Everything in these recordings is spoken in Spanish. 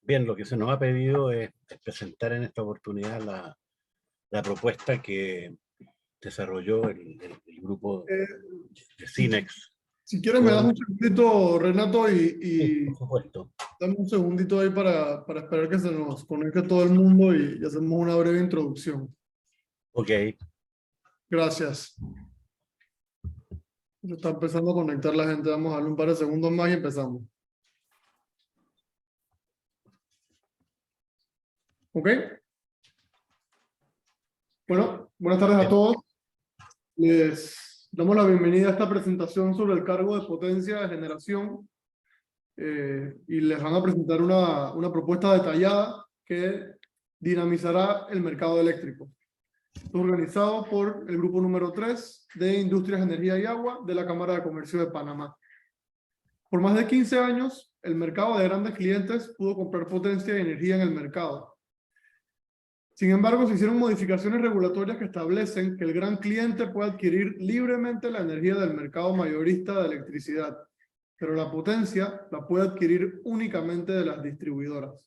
Bien, lo que se nos ha pedido es presentar en esta oportunidad la propuesta que desarrolló el grupo de Cinex. Si quieres me das un segundito, Renato, Sí, y por supuesto. dame un segundito ahí para esperar que se nos conecte todo el mundo y hacemos una breve introducción. Ok. Gracias. Se está empezando a conectar la gente. Vamos a darle un par de segundos más y empezamos. ¿Ok? Bueno, buenas tardes a todos. Les damos la bienvenida a esta presentación sobre el cargo de potencia de generación. Y les van a presentar una propuesta detallada que dinamizará el mercado eléctrico. Organizado por el grupo número 3 de Industrias, Energía y Agua de la Cámara de Comercio de Panamá. Por más de 15 años, el mercado de grandes clientes pudo comprar potencia y energía en el mercado. Sin embargo, se hicieron modificaciones regulatorias que establecen que el gran cliente puede adquirir libremente la energía del mercado mayorista de electricidad, pero la potencia la puede adquirir únicamente de las distribuidoras.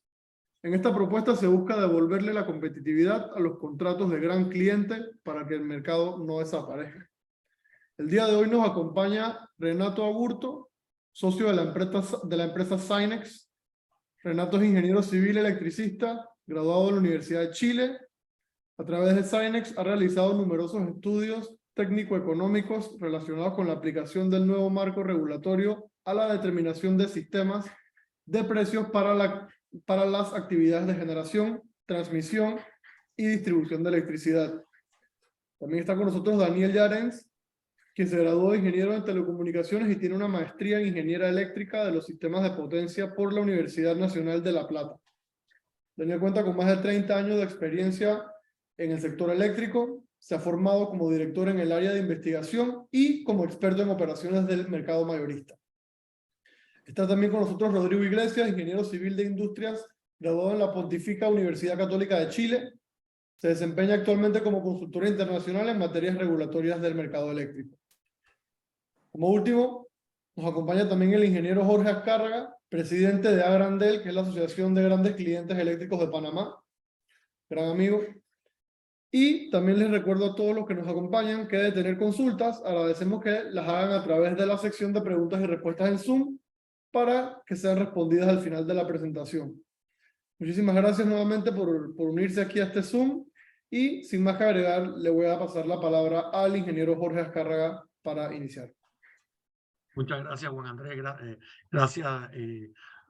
En esta propuesta se busca devolverle la competitividad a los contratos de gran cliente para que el mercado no desaparezca. El día de hoy nos acompaña Renato Aburto, socio de la empresa Cinex. Renato es ingeniero civil electricista, graduado de la Universidad de Chile. A través de Cinex ha realizado numerosos estudios técnico-económicos relacionados con la aplicación del nuevo marco regulatorio a la determinación de sistemas de precios para las actividades de generación, transmisión y distribución de electricidad. También está con nosotros Daniel Yarens, quien se graduó de ingeniero en telecomunicaciones y tiene una maestría en ingeniería eléctrica de los sistemas de potencia por la Universidad Nacional de La Plata. Daniel cuenta con más de 30 años de experiencia en el sector eléctrico, se ha formado como director en el área de investigación y como experto en operaciones del mercado mayorista. Está también con nosotros Rodrigo Iglesias, ingeniero civil de industrias, graduado en la Pontificia Universidad Católica de Chile. Se desempeña actualmente como consultor internacional en materias regulatorias del mercado eléctrico. Como último, nos acompaña también el ingeniero Jorge Azcárraga, presidente de Agrandel, que es la Asociación de Grandes Clientes Eléctricos de Panamá. Gran amigo. Y también les recuerdo a todos los que nos acompañan que de tener consultas, agradecemos que las hagan a través de la sección de preguntas y respuestas en Zoom para que sean respondidas al final de la presentación. Muchísimas gracias nuevamente por unirse aquí a este Zoom y sin más que agregar, le voy a pasar la palabra al ingeniero Jorge Azcárraga para iniciar. Muchas gracias, Juan Andrés. Gracias,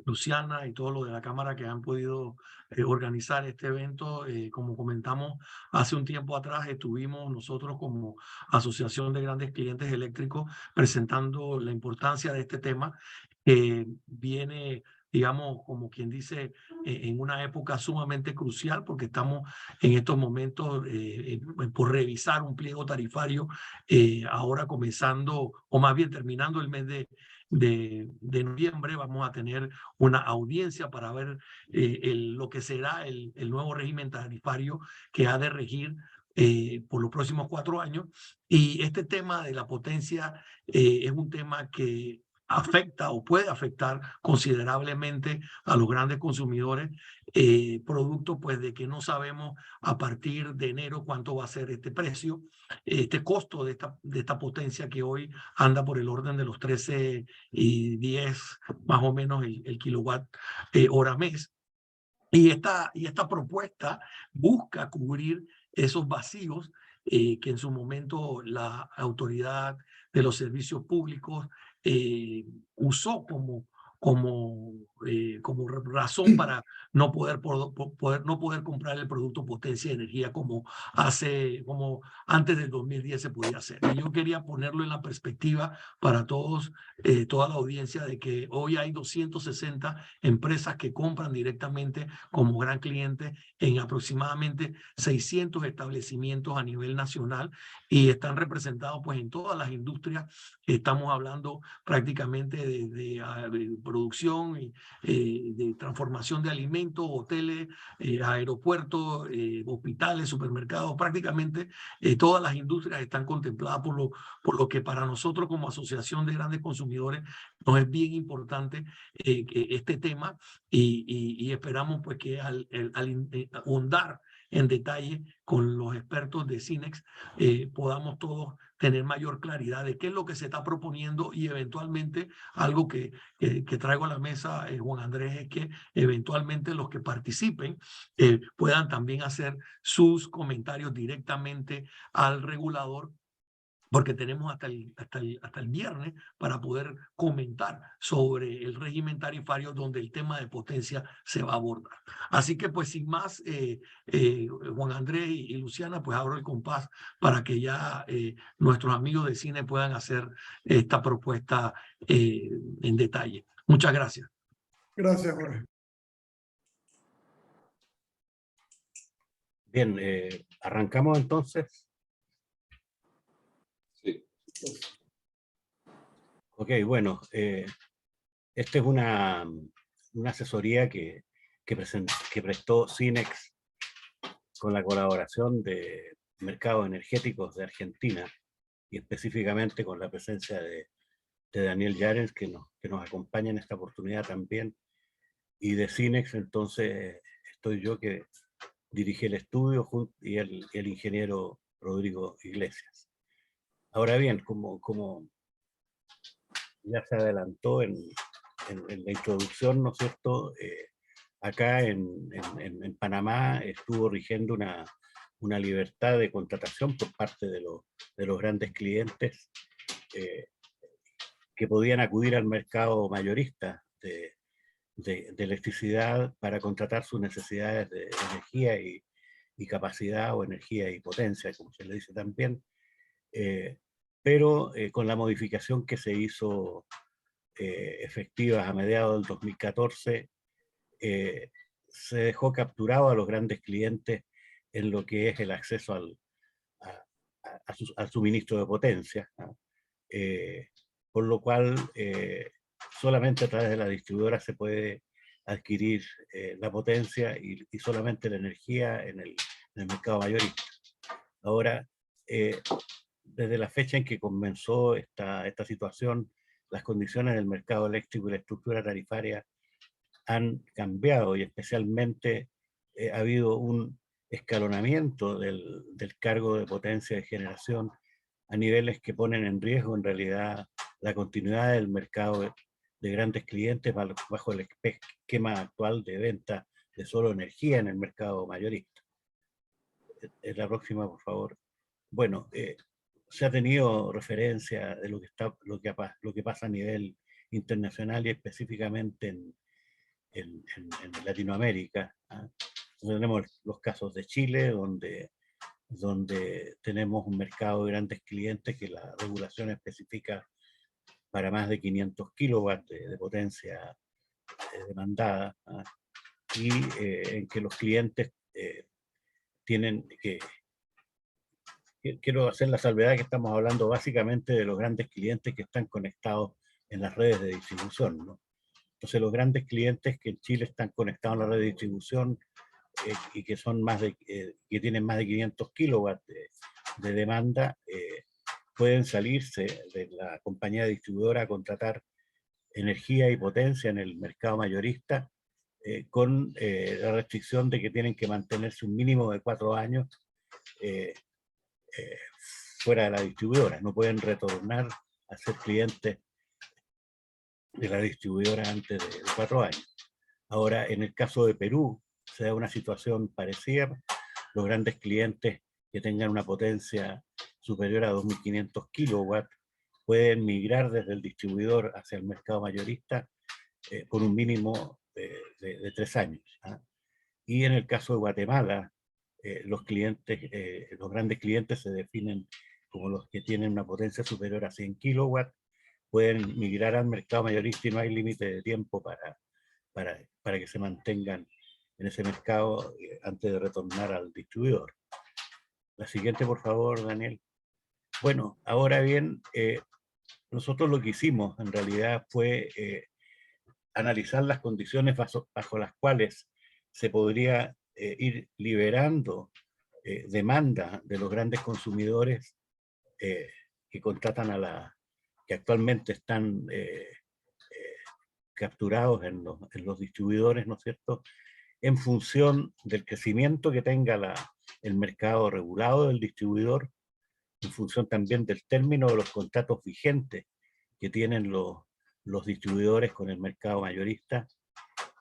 Luciana y todos los de la Cámara que han podido organizar este evento. Como comentamos hace un tiempo atrás, estuvimos nosotros como Asociación de Grandes Clientes Eléctricos presentando la importancia de este tema que viene, digamos, como quien dice, en una época sumamente crucial porque estamos en estos momentos por revisar un pliego tarifario, ahora comenzando, o más bien terminando el mes de noviembre, vamos a tener una audiencia para ver lo que será el nuevo régimen tarifario que ha de regir por los próximos 4 años. Y este tema de la potencia es un tema que afecta o puede afectar considerablemente a los grandes consumidores, producto pues de que no sabemos a partir de enero cuánto va a ser este precio, este costo de esta potencia que hoy anda por el orden de los 13.10 más o menos el kilowatt hora mes. Y esta propuesta busca cubrir esos vacíos que en su momento la autoridad de los servicios públicos usó como razón para no poder comprar el producto potencia de energía como antes del 2010 se podía hacer. Y yo quería ponerlo en la perspectiva para todos, toda la audiencia, de que hoy hay 260 empresas que compran directamente como gran cliente en aproximadamente 600 establecimientos a nivel nacional y están representados pues en todas las industrias. Estamos hablando prácticamente producción de transformación de alimentos, hoteles, aeropuertos, hospitales, supermercados, prácticamente todas las industrias están contempladas por lo que para nosotros como Asociación de Grandes Consumidores nos es bien importante este tema y esperamos pues que al ahondar en detalle con los expertos de Cinex podamos todos tener mayor claridad de qué es lo que se está proponiendo y eventualmente algo que traigo a la mesa, Juan Andrés, es que eventualmente los que participen puedan también hacer sus comentarios directamente al regulador, porque tenemos hasta el viernes para poder comentar sobre el régimen tarifario donde el tema de potencia se va a abordar. Así que pues sin más, Juan Andrés y Luciana, pues abro el compás para que ya nuestros amigos de cine puedan hacer esta propuesta en detalle. Muchas gracias. Gracias, Jorge. Bien, arrancamos entonces. Sí. Ok, bueno, esta es una asesoría que prestó Cinex con la colaboración de Mercados Energéticos de Argentina y específicamente con la presencia de Daniel Yarens, que nos acompaña en esta oportunidad también, y de Cinex. Entonces estoy yo que dirigí el estudio y el ingeniero Rodrigo Iglesias. Ahora bien, como ya se adelantó en la introducción, ¿no es cierto? Acá en Panamá estuvo rigiendo una libertad de contratación por parte de los grandes clientes que podían acudir al mercado mayorista de electricidad para contratar sus necesidades de energía y capacidad, o energía y potencia, como se le dice también, pero con la modificación que se hizo efectiva a mediados del 2014, se dejó capturado a los grandes clientes en lo que es el acceso al suministro de potencia, ¿no? Por lo cual solamente a través de la distribuidora se puede adquirir la potencia y solamente la energía en el mercado mayorista. Ahora, desde la fecha en que comenzó esta situación, las condiciones del mercado eléctrico y la estructura tarifaria han cambiado, y especialmente ha habido un escalonamiento del cargo de potencia de generación a niveles que ponen en riesgo en realidad la continuidad del mercado de grandes clientes bajo el esquema actual de venta de solo energía en el mercado mayorista. Es la próxima, por favor. Bueno, se ha tenido referencia de lo que pasa a nivel internacional y específicamente en Latinoamérica, ¿ah? Tenemos los casos de Chile, donde tenemos un mercado de grandes clientes que la regulación especifica para más de 500 kilowatts de potencia demandada, ¿ah? Y en que los clientes tienen que... Quiero hacer la salvedad que estamos hablando básicamente de los grandes clientes que están conectados en las redes de distribución, ¿no? Entonces los grandes clientes que en Chile están conectados en la red de distribución y que son que tienen más de 500 kilowatts de demanda, pueden salirse de la compañía distribuidora a contratar energía y potencia en el mercado mayorista con la restricción de que tienen que mantenerse un mínimo de 4 años fuera de la distribuidora. No pueden retornar a ser clientes de la distribuidora antes de 4 años. Ahora, en el caso de Perú, se da una situación parecida. Los grandes clientes que tengan una potencia superior a 2.500 kilowatts pueden migrar desde el distribuidor hacia el mercado mayorista por un mínimo de 3 años, ¿ah? Y en el caso de Guatemala, los grandes clientes se definen como los que tienen una potencia superior a 100 kilowatts, pueden migrar al mercado mayorista y no hay límite de tiempo para que se mantengan en ese mercado antes de retornar al distribuidor. La siguiente, por favor, Daniel. Bueno, ahora bien, nosotros lo que hicimos en realidad fue analizar las condiciones bajo las cuales se podría ir liberando demanda de los grandes consumidores que contratan que actualmente están capturados en los distribuidores, ¿no es cierto?, en función del crecimiento que tenga el mercado regulado del distribuidor, en función también del término de los contratos vigentes que tienen los distribuidores con el mercado mayorista,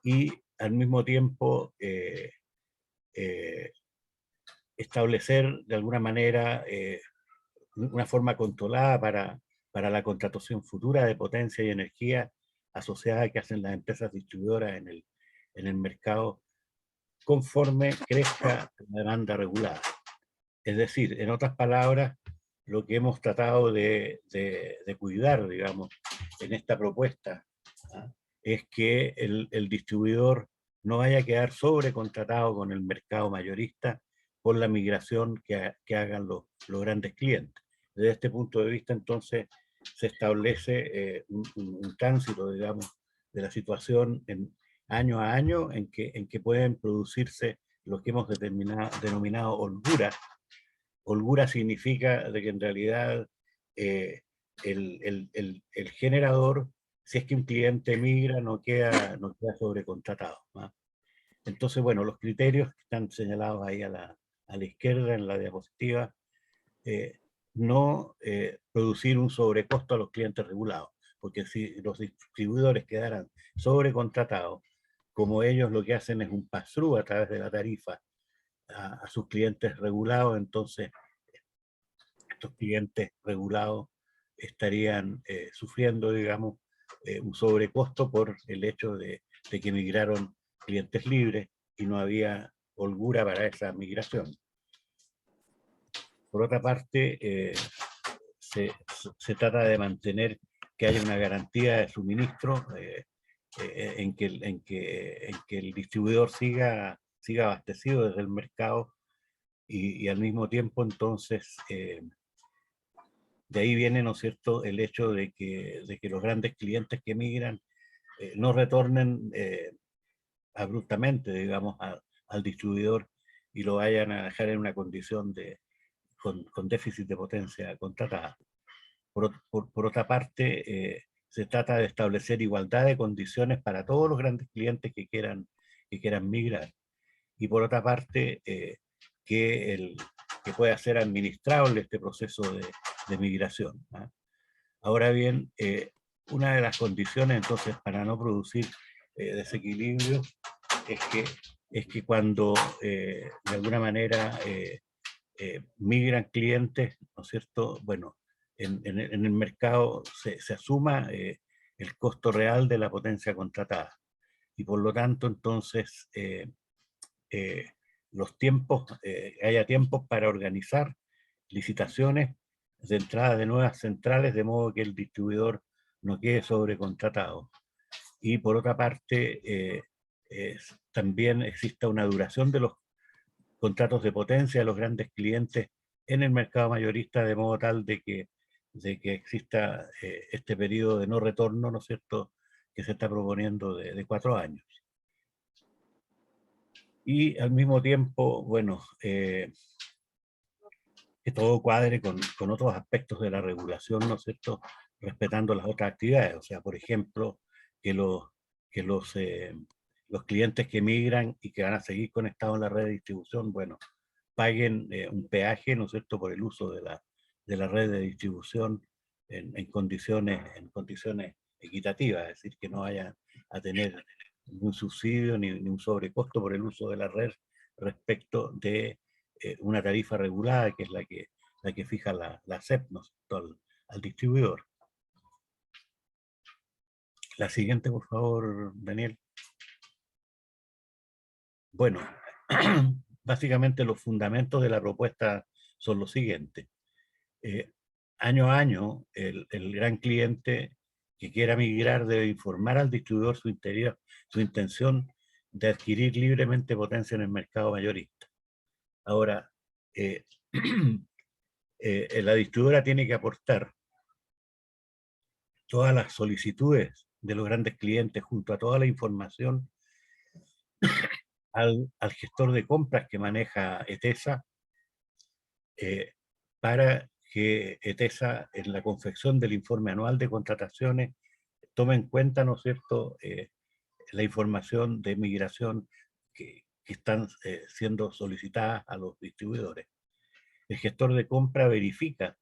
y al mismo tiempo establecer de alguna manera una forma controlada para la contratación futura de potencia y energía asociada que hacen las empresas distribuidoras en el mercado conforme crezca la demanda regulada. Es decir, en otras palabras, lo que hemos tratado de cuidar, digamos, en esta propuesta, ¿ah?, es que el distribuidor no vaya a quedar sobrecontratado con el mercado mayorista por la migración que hagan los grandes clientes. Desde este punto de vista, entonces, se establece un tránsito, digamos, de la situación año a año en que pueden producirse lo que hemos denominado holguras. Holgura significa de que en realidad el generador, si es que un cliente migra, no queda sobrecontratado, ¿no? Entonces, bueno, los criterios que están señalados ahí a la izquierda en la diapositiva, no producir un sobrecosto a los clientes regulados, porque si los distribuidores quedaran sobrecontratados, como ellos lo que hacen es un pass-through a través de la tarifa a sus clientes regulados, entonces estos clientes regulados estarían sufriendo, digamos, un sobrecosto por el hecho de que migraron clientes libres y no había holgura para esa migración. Por otra parte, se trata de mantener que haya una garantía de suministro en que el distribuidor siga abastecido desde el mercado y al mismo tiempo, entonces, de ahí viene, ¿no es cierto?, el hecho de que los grandes clientes que migran no retornen abruptamente, digamos, al distribuidor y lo vayan a dejar en una condición con déficit de potencia contratada. Por otra parte, se trata de establecer igualdad de condiciones para todos los grandes clientes que quieran migrar. Y por otra parte, que pueda ser administrable este proceso de migración, ¿no? Ahora bien, una de las condiciones, entonces, para no producir desequilibrio es que cuando de alguna manera migran clientes, ¿no es cierto?, bueno, en el mercado se asuma el costo real de la potencia contratada. Y por lo tanto, entonces, los tiempos, haya tiempos para organizar licitaciones de entrada de nuevas centrales, de modo que el distribuidor no quede sobrecontratado. Y por otra parte, también exista una duración de los contratos de potencia de los grandes clientes en el mercado mayorista, de modo tal de que exista este periodo de no retorno, ¿no es cierto?, que se está proponiendo de 4 años. Y al mismo tiempo, bueno, que todo cuadre con otros aspectos de la regulación, ¿no es cierto?, respetando las otras actividades. O sea, por ejemplo, que los clientes que migran y que van a seguir conectados en la red de distribución, bueno, paguen un peaje, ¿no es cierto?, por el uso de la red de distribución en condiciones equitativas, es decir, que no vayan a tener ningún subsidio ni un sobrecosto por el uso de la red respecto de una tarifa regulada, que es la que fija la SEP, ¿no?, al distribuidor. La siguiente, por favor, Daniel. Bueno, básicamente los fundamentos de la propuesta son los siguientes. Año a año, el gran cliente que quiera migrar debe informar al distribuidor su intención de adquirir libremente potencia en el mercado mayorista. Ahora, la distribuidora tiene que aportar todas las solicitudes de los grandes clientes junto a toda la información al gestor de compras que maneja ETESA, para que ETESA en la confección del informe anual de contrataciones tome en cuenta, ¿no es cierto?, la información de migración que están siendo solicitadas a los distribuidores. El gestor de compra verifica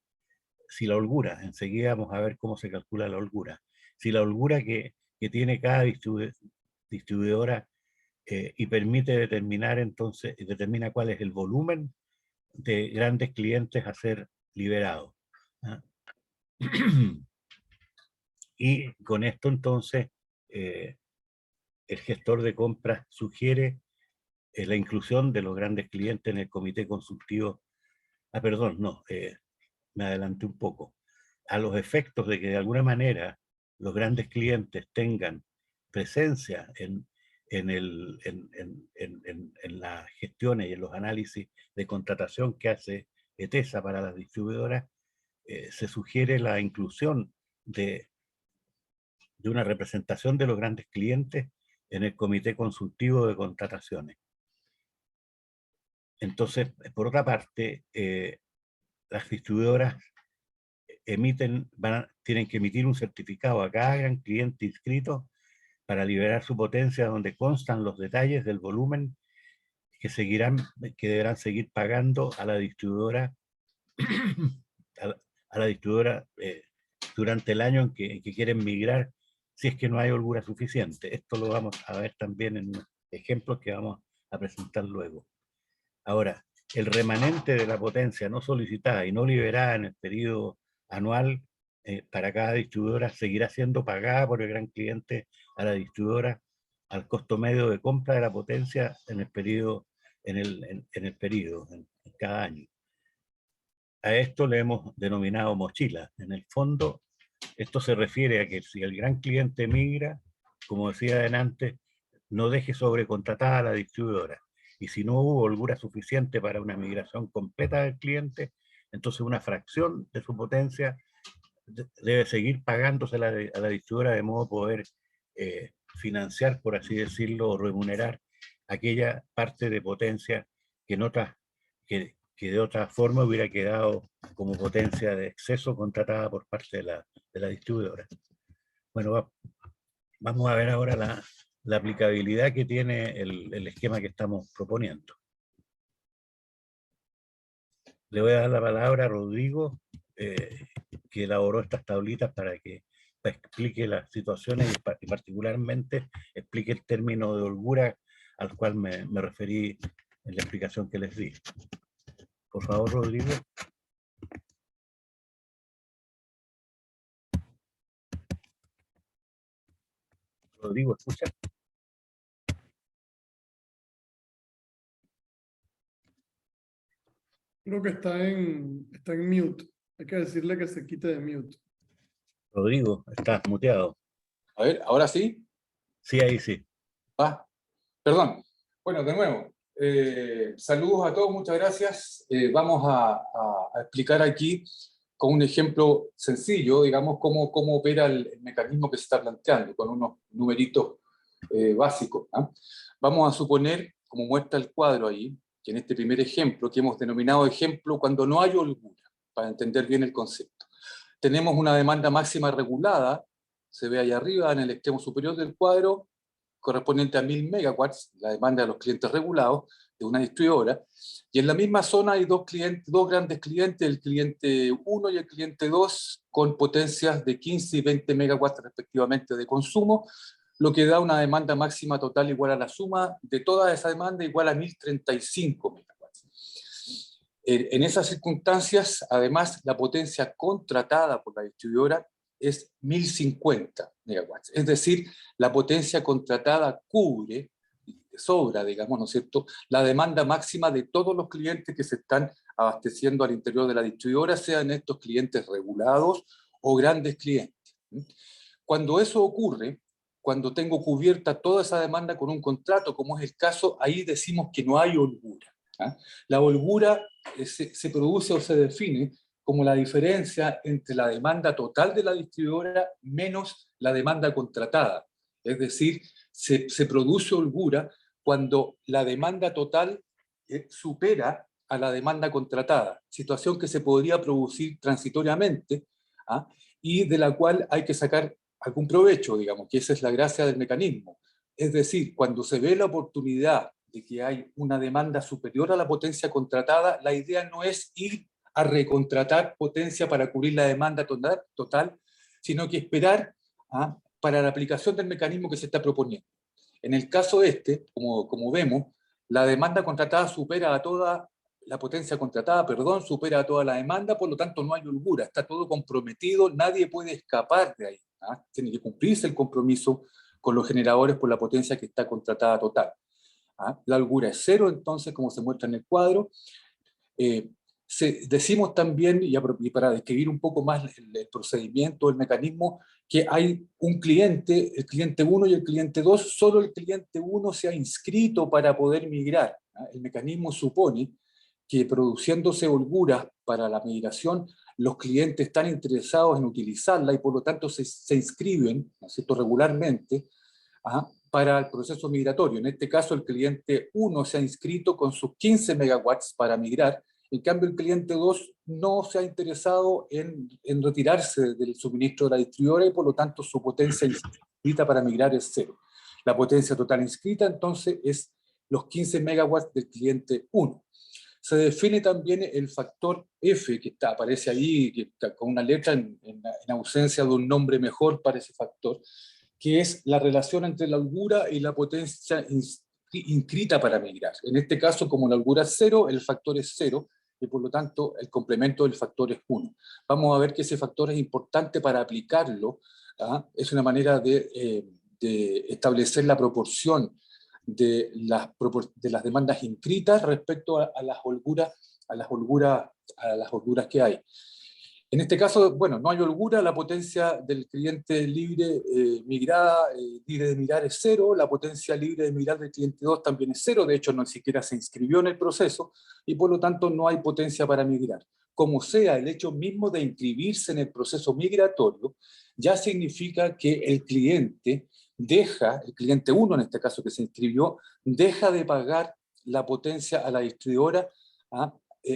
si la holgura, enseguida vamos a ver cómo se calcula la holgura, si la holgura que tiene cada distribuidora y permite determinar entonces, determina cuál es el volumen de grandes clientes a ser liberados. ¿Ah? Y con esto entonces el gestor de compras sugiere la inclusión de los grandes clientes en el comité consultivo. Perdón, no, me adelanté un poco. A los efectos de que de alguna manera los grandes clientes tengan presencia en las gestiones y en los análisis de contratación que hace ETESA para las distribuidoras, se sugiere la inclusión de una representación de los grandes clientes en el comité consultivo de contrataciones. Entonces, por otra parte, las distribuidoras tienen que emitir un certificado a cada gran cliente inscrito para liberar su potencia, donde constan los detalles del volumen que deberán seguir pagando a la distribuidora, durante el año en que quieren migrar, si es que no hay holgura suficiente. Esto lo vamos a ver también en ejemplos que vamos a presentar luego. Ahora, el remanente de la potencia no solicitada y no liberada en el periodo anual para cada distribuidora seguirá siendo pagada por el gran cliente a la distribuidora al costo medio de compra de la potencia en el periodo, en cada año. A esto le hemos denominado mochila. En el fondo, esto se refiere a que si el gran cliente migra, como decía adelante, no deje sobrecontratada a la distribuidora. Y si no hubo holgura suficiente para una migración completa del cliente, entonces una fracción de su potencia debe seguir pagándose a la distribuidora de modo poder financiar, por así decirlo, o remunerar aquella parte de potencia que de otra forma hubiera quedado como potencia de exceso contratada por parte de la distribuidora. Bueno, vamos a ver ahora la aplicabilidad que tiene el esquema que estamos proponiendo. Le voy a dar la palabra a Rodrigo, que elaboró estas tablitas para que explique las situaciones y particularmente explique el término de holgura al cual me referí en la explicación que les di. Por favor, Rodrigo. Rodrigo, ¿escucha? Creo que está en mute. Hay que decirle que se quite de mute. Rodrigo, estás muteado. A ver, ¿ahora sí? Sí, ahí sí. Perdón. Bueno, de nuevo, saludos a todos, muchas gracias. Vamos a explicar aquí con un ejemplo sencillo, digamos, cómo opera el mecanismo que se está planteando, con unos numeritos básicos. Vamos a suponer, como muestra el cuadro ahí, que en este primer ejemplo, que hemos denominado ejemplo cuando no hay holgura, para entender bien el concepto. Tenemos una demanda máxima regulada, se ve ahí arriba en el extremo superior del cuadro, correspondiente a 1000 megawatts, la demanda de los clientes regulados de una distribuidora, y en la misma zona hay dos grandes clientes, el cliente 1 y el cliente 2, con potencias de 15 y 20 megawatts respectivamente de consumo, lo que da una demanda máxima total igual a la suma de toda esa demanda, igual a 1035 megawatts. En esas circunstancias, además, la potencia contratada por la distribuidora es 1050 megawatts. Es decir, la potencia contratada cubre, sobra, digamos, ¿no es cierto?, la demanda máxima de todos los clientes que se están abasteciendo al interior de la distribuidora, sean estos clientes regulados o grandes clientes. Cuando eso ocurre, cuando tengo cubierta toda esa demanda con un contrato, como es el caso, ahí decimos que no hay holgura. La holgura se produce o se define como la diferencia entre la demanda total de la distribuidora menos la demanda contratada. Es decir, se produce holgura cuando la demanda total supera a la demanda contratada, situación que se podría producir transitoriamente, ¿ah? Y de la cual hay que sacar algún provecho, digamos, que esa es la gracia del mecanismo. Es decir, cuando se ve la oportunidad de que hay una demanda superior a la potencia contratada, la idea no es ir a recontratar potencia para cubrir la demanda total, sino que esperar para la aplicación del mecanismo que se está proponiendo. En el caso como vemos, la demanda contratada supera a toda la potencia contratada, supera a toda la demanda, por lo tanto no hay holgura, está todo comprometido, nadie puede escapar de ahí. Tiene que cumplirse el compromiso con los generadores por la potencia que está contratada total. La holgura es cero, entonces, como se muestra en el cuadro. Decimos también, y para describir un poco más el procedimiento, el mecanismo, que hay un cliente, el cliente 1 y el cliente 2, solo el cliente 1 se ha inscrito para poder migrar. El mecanismo supone que produciéndose holguras para la migración, los clientes están interesados en utilizarla y por lo tanto se inscriben, ¿no es cierto?, regularmente para el proceso migratorio. En este caso, el cliente 1 se ha inscrito con sus 15 megawatts para migrar. En cambio, el cliente 2 no se ha interesado en retirarse del suministro de la distribuidora y por lo tanto su potencia inscrita para migrar es cero. La potencia total inscrita entonces es los 15 megawatts del cliente 1. Se define también el factor F, que aparece ahí con una letra en ausencia de un nombre mejor para ese factor, que es la relación entre la holgura y la potencia inscrita para migrar. En este caso, como la holgura es cero, el factor es cero, y por lo tanto el complemento del factor es 1. Vamos a ver que ese factor es importante para aplicarlo. Es una manera de establecer la proporción de las demandas inscritas respecto a las holguras que hay. En este caso, bueno, no hay holgura, la potencia del cliente libre libre de migrar es cero, la potencia libre de migrar del cliente 2 también es cero, de hecho no siquiera se inscribió en el proceso y por lo tanto no hay potencia para migrar. Como sea, el hecho mismo de inscribirse en el proceso migratorio ya significa que el cliente el cliente 1 en este caso que se inscribió, deja de pagar la potencia a la distribuidora,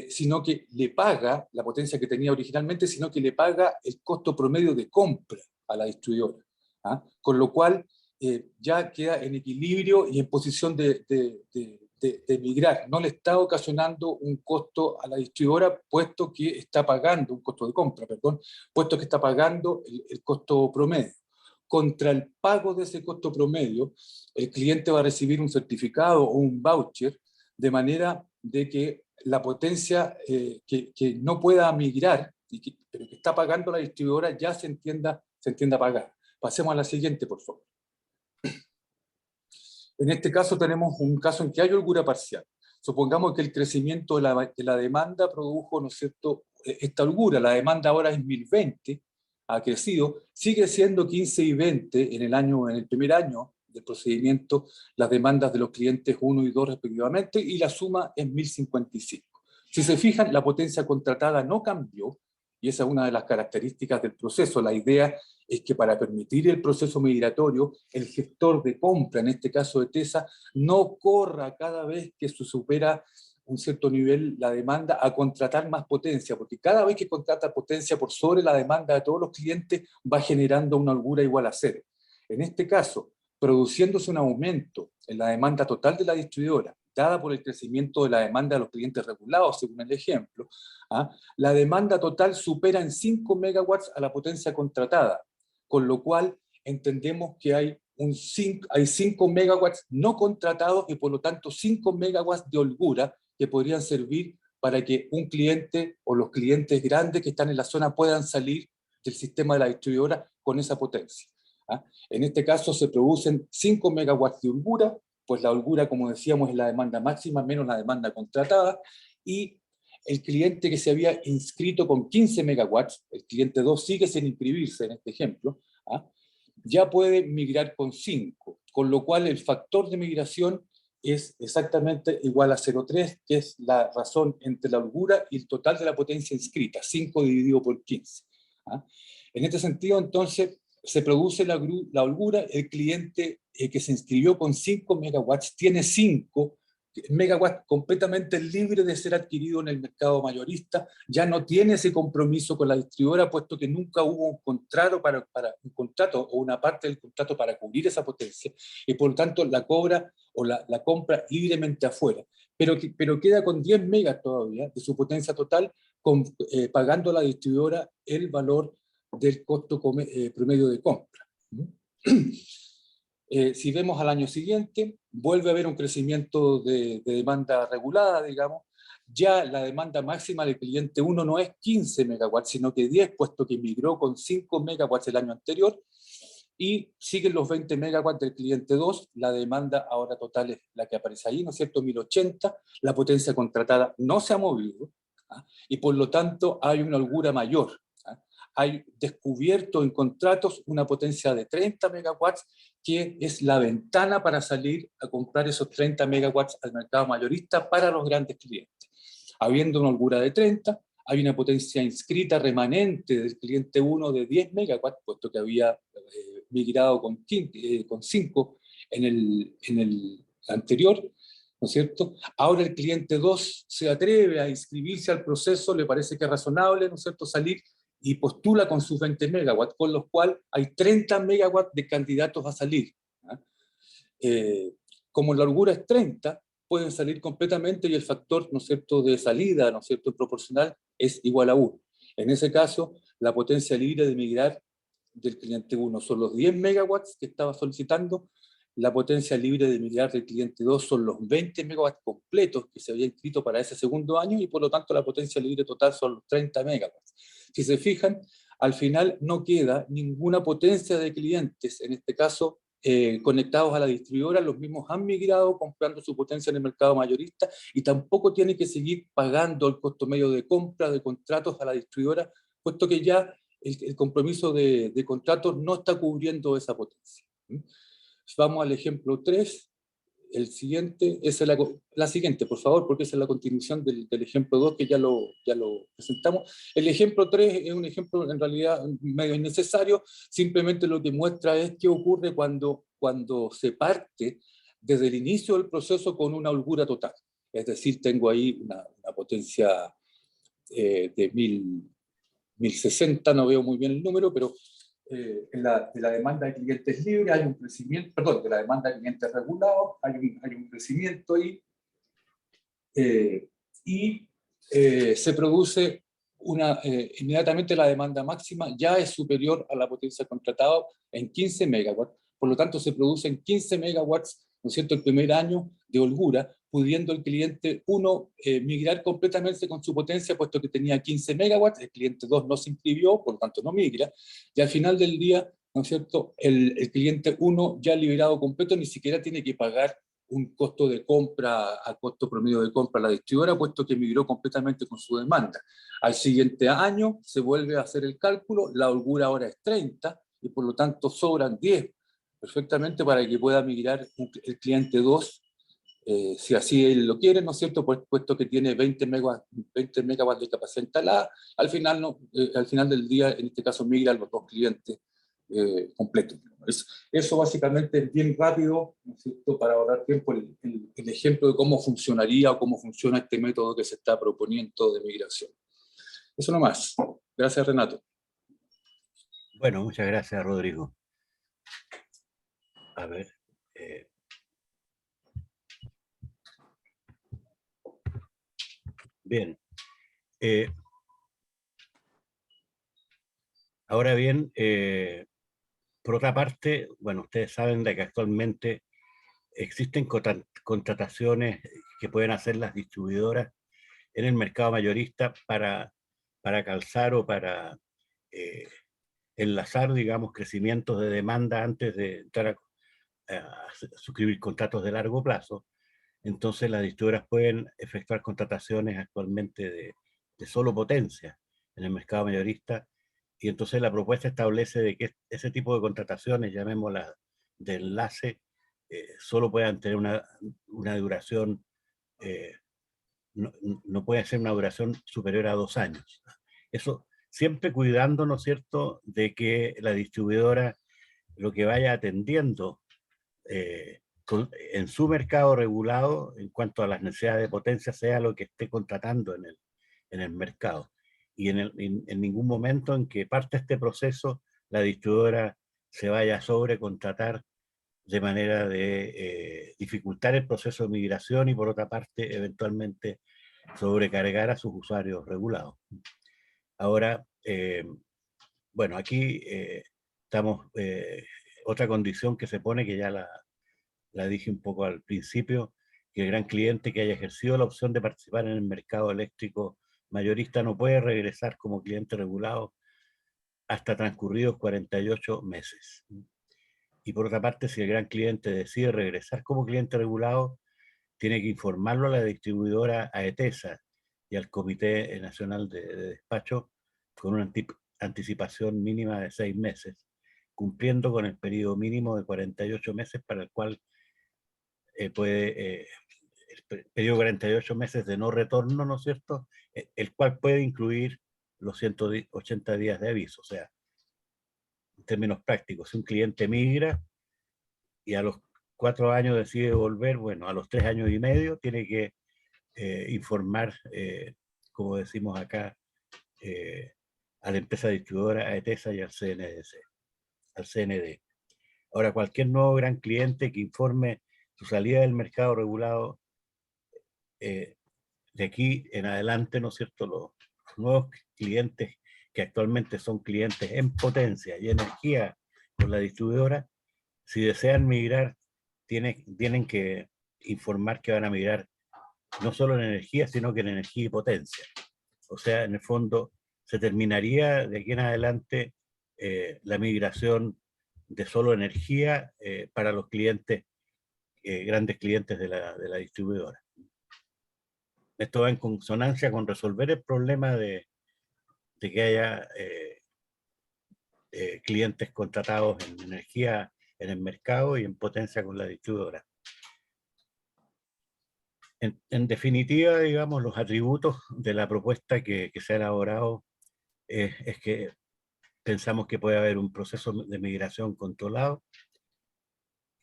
sino que le paga la potencia que tenía originalmente, sino que le paga el costo promedio de compra a la distribuidora. Con lo cual ya queda en equilibrio y en posición de migrar. No le está ocasionando un costo a la distribuidora, puesto que está pagando, un costo de compra, perdón, puesto que está pagando el costo promedio. Contra el pago de ese costo promedio, el cliente va a recibir un certificado o un voucher, de manera de que la potencia que no pueda migrar, pero que está pagando la distribuidora, ya se entienda pagar. Pasemos a la siguiente, por favor. En este caso tenemos un caso en que hay holgura parcial. Supongamos que el crecimiento de la demanda produjo, ¿no es cierto?, esta holgura. La demanda ahora es 1020, ha crecido, sigue siendo 15 y 20 en el primer año del procedimiento, las demandas de los clientes 1 y 2 respectivamente, y la suma es 1055. Si se fijan, la potencia contratada no cambió, y esa es una de las características del proceso. La idea es que para permitir el proceso migratorio, el gestor de compra, en este caso de TESA, no corra cada vez que se supera un cierto nivel la demanda a contratar más potencia, porque cada vez que contrata potencia por sobre la demanda de todos los clientes va generando una holgura igual a cero. En este caso, produciéndose un aumento en la demanda total de la distribuidora, dada por el crecimiento de la demanda de los clientes regulados, según el ejemplo, la demanda total supera en 5 megawatts a la potencia contratada, con lo cual entendemos que hay 5 megawatts no contratados y por lo tanto 5 megawatts de holgura que podrían servir para que un cliente o los clientes grandes que están en la zona puedan salir del sistema de la distribuidora con esa potencia. En este caso se producen 5 megawatts de holgura, pues la holgura, como decíamos, es la demanda máxima menos la demanda contratada, y el cliente que se había inscrito con 15 megawatts, el cliente 2 sigue sin inscribirse en este ejemplo, ya puede migrar con 5, con lo cual el factor de migración es exactamente igual a 0,3, que es la razón entre la holgura y el total de la potencia inscrita, 5 dividido por 15. En este sentido, entonces, se produce la holgura, el cliente que se inscribió con 5 megawatts tiene 5 megawatts completamente libre de ser adquirido en el mercado mayorista, ya no tiene ese compromiso con la distribuidora, puesto que nunca hubo un contrato, un contrato o una parte del contrato para cubrir esa potencia, y por lo tanto la cobra o la compra libremente afuera, pero queda con 10 megas todavía de su potencia total, pagando a la distribuidora el valor del costo promedio de compra. Si vemos al año siguiente, vuelve a haber un crecimiento de demanda regulada, digamos. Ya la demanda máxima del cliente 1 no es 15 megawatts, sino que 10, puesto que migró con 5 megawatts el año anterior, y siguen los 20 megawatts del cliente 2. La demanda ahora total es la que aparece ahí, ¿no es cierto? 1080, la potencia contratada no se ha movido, ¿ah? Y por lo tanto hay una holgura mayor. Hay descubierto en contratos una potencia de 30 megawatts, que es la ventana para salir a comprar esos 30 megawatts al mercado mayorista para los grandes clientes. Habiendo una holgura de 30, hay una potencia inscrita remanente del cliente 1 de 10 megawatts, puesto que había migrado con 5 en el anterior, ¿no es cierto? Ahora el cliente 2 se atreve a inscribirse al proceso, le parece que es razonable, ¿no es cierto?, salir, y postula con sus 20 megawatts, con los cuales hay 30 megawatts de candidatos a salir. Como la holgura es 30, pueden salir completamente y el factor, ¿no es cierto?, de salida, ¿no es cierto?, proporcional es igual a 1. En ese caso, la potencia libre de migrar del cliente 1 son los 10 megawatts que estaba solicitando, la potencia libre de migrar del cliente 2 son los 20 megawatts completos que se había inscrito para ese segundo año, y por lo tanto la potencia libre total son los 30 megawatts. Si se fijan, al final no queda ninguna potencia de clientes, en este caso conectados a la distribuidora. Los mismos han migrado comprando su potencia en el mercado mayorista, y tampoco tienen que seguir pagando el costo medio de compra de contratos a la distribuidora, puesto que ya el compromiso de contratos no está cubriendo esa potencia. Vamos al ejemplo 3. El siguiente, esa es la siguiente, por favor, porque esa es la continuación del ejemplo 2, que ya lo presentamos. El ejemplo 3 es un ejemplo en realidad medio innecesario, simplemente lo que muestra es qué ocurre cuando se parte desde el inicio del proceso con una holgura total. Es decir, tengo ahí una potencia de 1060, no veo muy bien el número, pero de la demanda de clientes libres hay un crecimiento, perdón, de la demanda de clientes regulados hay un crecimiento ahí, y se produce inmediatamente la demanda máxima ya es superior a la potencia contratada en 15 megawatts, por lo tanto se producen 15 megawatts, ¿no es cierto?, el primer año de holgura, pudiendo el cliente 1 migrar completamente con su potencia, puesto que tenía 15 megawatts, el cliente 2 no se inscribió, por lo tanto no migra, y al final del día, ¿no es cierto?, el cliente 1 ya liberado completo ni siquiera tiene que pagar un costo de compra, a costo promedio de compra a la distribuidora, puesto que migró completamente con su demanda. Al siguiente año se vuelve a hacer el cálculo, la holgura ahora es 30, y por lo tanto sobran 10 perfectamente para que pueda migrar el cliente 2, si así él lo quiere, ¿no es cierto?, puesto que tiene 20 megawatts de capacidad instalada. Al final del día, en este caso, migran los dos clientes completos. Eso básicamente es bien rápido, ¿no es cierto?, para ahorrar tiempo, el ejemplo de cómo funcionaría o cómo funciona este método que se está proponiendo de migración. Eso nomás. Gracias, Renato. Bueno, muchas gracias, Rodrigo. A ver. Bien. Ahora bien, por otra parte, bueno, ustedes saben de que actualmente existen contrataciones que pueden hacer las distribuidoras en el mercado mayorista para calzar o para enlazar, digamos, crecimientos de demanda antes de entrar a suscribir contratos de largo plazo. Entonces las distribuidoras pueden efectuar contrataciones actualmente de solo potencia en el mercado mayorista, y entonces la propuesta establece de que ese tipo de contrataciones, llamémoslas de enlace, solo puedan tener una duración, no puede ser una duración superior a 2 años. Eso siempre cuidando, ¿no es cierto?, de que la distribuidora lo que vaya atendiendo en su mercado regulado en cuanto a las necesidades de potencia sea lo que esté contratando en el mercado. Y en ningún momento en que parte este proceso la distribuidora se vaya a sobrecontratar de manera de dificultar el proceso de migración y por otra parte eventualmente sobrecargar a sus usuarios regulados. Ahora, bueno, aquí estamos, otra condición que se pone, que ya la dije un poco al principio, que el gran cliente que haya ejercido la opción de participar en el mercado eléctrico mayorista no puede regresar como cliente regulado hasta transcurridos 48 meses. Y por otra parte, si el gran cliente decide regresar como cliente regulado, tiene que informarlo a la distribuidora AETESA y al Comité Nacional de Despacho con una anticipación mínima de 6 meses, cumpliendo con el periodo mínimo de 48 meses para el cual el periodo de 48 meses de no retorno, ¿no es cierto?, el cual puede incluir los 180 días de aviso. O sea, en términos prácticos, si un cliente migra y a los 4 años decide volver, bueno, a los 3 años y medio tiene que informar, como decimos acá, a la empresa distribuidora AETESA y al CND. Ahora, cualquier nuevo gran cliente que informe su salida del mercado regulado, de aquí en adelante, ¿no es cierto?, los nuevos clientes que actualmente son clientes en potencia y energía con la distribuidora, si desean migrar, tienen que informar que van a migrar no solo en energía, sino que en energía y potencia. O sea, en el fondo, se terminaría de aquí en adelante la migración de solo energía para los clientes, grandes clientes de la distribuidora. Esto va en consonancia con resolver el problema de que haya clientes contratados en energía en el mercado y en potencia con la distribuidora. En definitiva, digamos, los atributos de la propuesta que se ha elaborado es que pensamos que puede haber un proceso de migración controlado,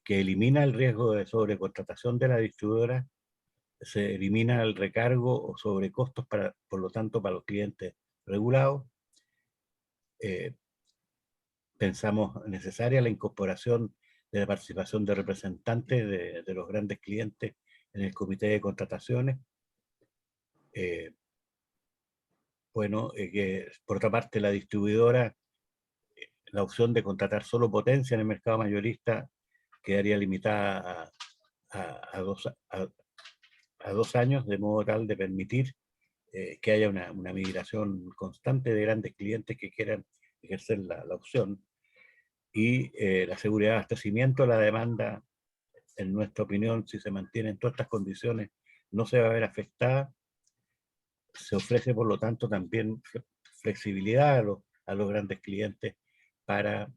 que elimina el riesgo de sobrecontratación de la distribuidora, se elimina el recargo o sobrecostos, por lo tanto, para los clientes regulados. Pensamos necesaria la incorporación de la participación de representantes de los grandes clientes en el comité de contrataciones. Bueno, que por otra parte la distribuidora, la opción de contratar solo potencia en el mercado mayorista quedaría limitada a 2 años, de modo tal de permitir que haya una migración constante de grandes clientes que quieran ejercer la opción. Y la seguridad de abastecimiento, la demanda, en nuestra opinión, si se mantienen todas estas condiciones, no se va a ver afectada. Se ofrece, por lo tanto, también flexibilidad a los grandes clientes para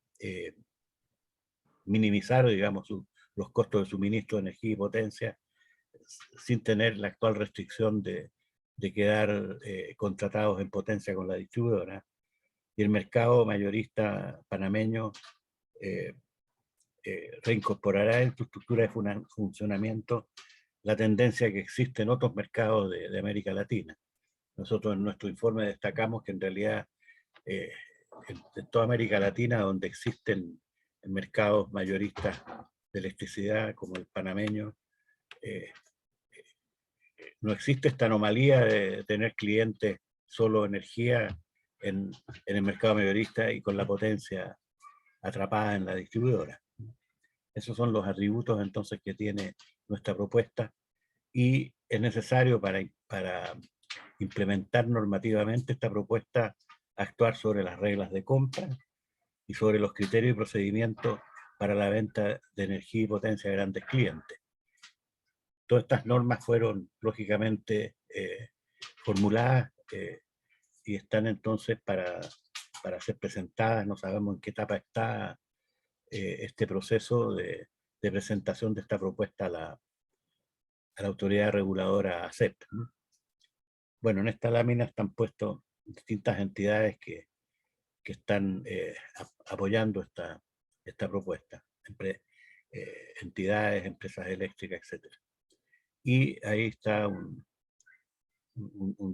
minimizar, digamos, los costos de suministro de energía y potencia sin tener la actual restricción de quedar contratados en potencia con la distribuidora. Y el mercado mayorista panameño reincorporará en su estructura de funcionamiento la tendencia que existe en otros mercados de América Latina. Nosotros en nuestro informe destacamos que en realidad en toda América Latina, donde existen mercados mayoristas de electricidad como el panameño, no existe esta anomalía de tener clientes solo energía en el mercado mayorista y con la potencia atrapada en la distribuidora. Esos son los atributos entonces que tiene nuestra propuesta y es necesario para implementar normativamente esta propuesta actuar sobre las reglas de compra y sobre los criterios y procedimientos para la venta de energía y potencia a grandes clientes. Todas estas normas fueron lógicamente formuladas y están entonces para ser presentadas. No sabemos en qué etapa está este proceso de presentación de esta propuesta a la autoridad reguladora ACEP. Bueno, en esta lámina están puestos distintas entidades que están apoyando esta propuesta. Entidades, empresas eléctricas, etc. Y ahí está un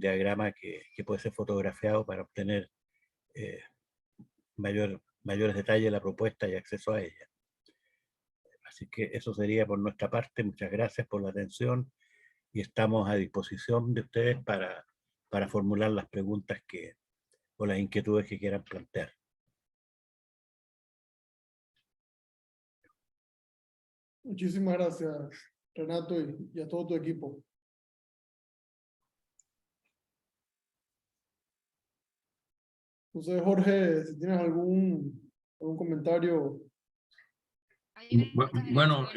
diagrama que puede ser fotografiado para obtener mayores detalles de la propuesta y acceso a ella. Así que eso sería por nuestra parte. Muchas gracias por la atención y estamos a disposición de ustedes para formular las preguntas o las inquietudes que quieran plantear. Muchísimas gracias, Renato, y a todo tu equipo. Entonces, Jorge, si tienes algún comentario. Bueno,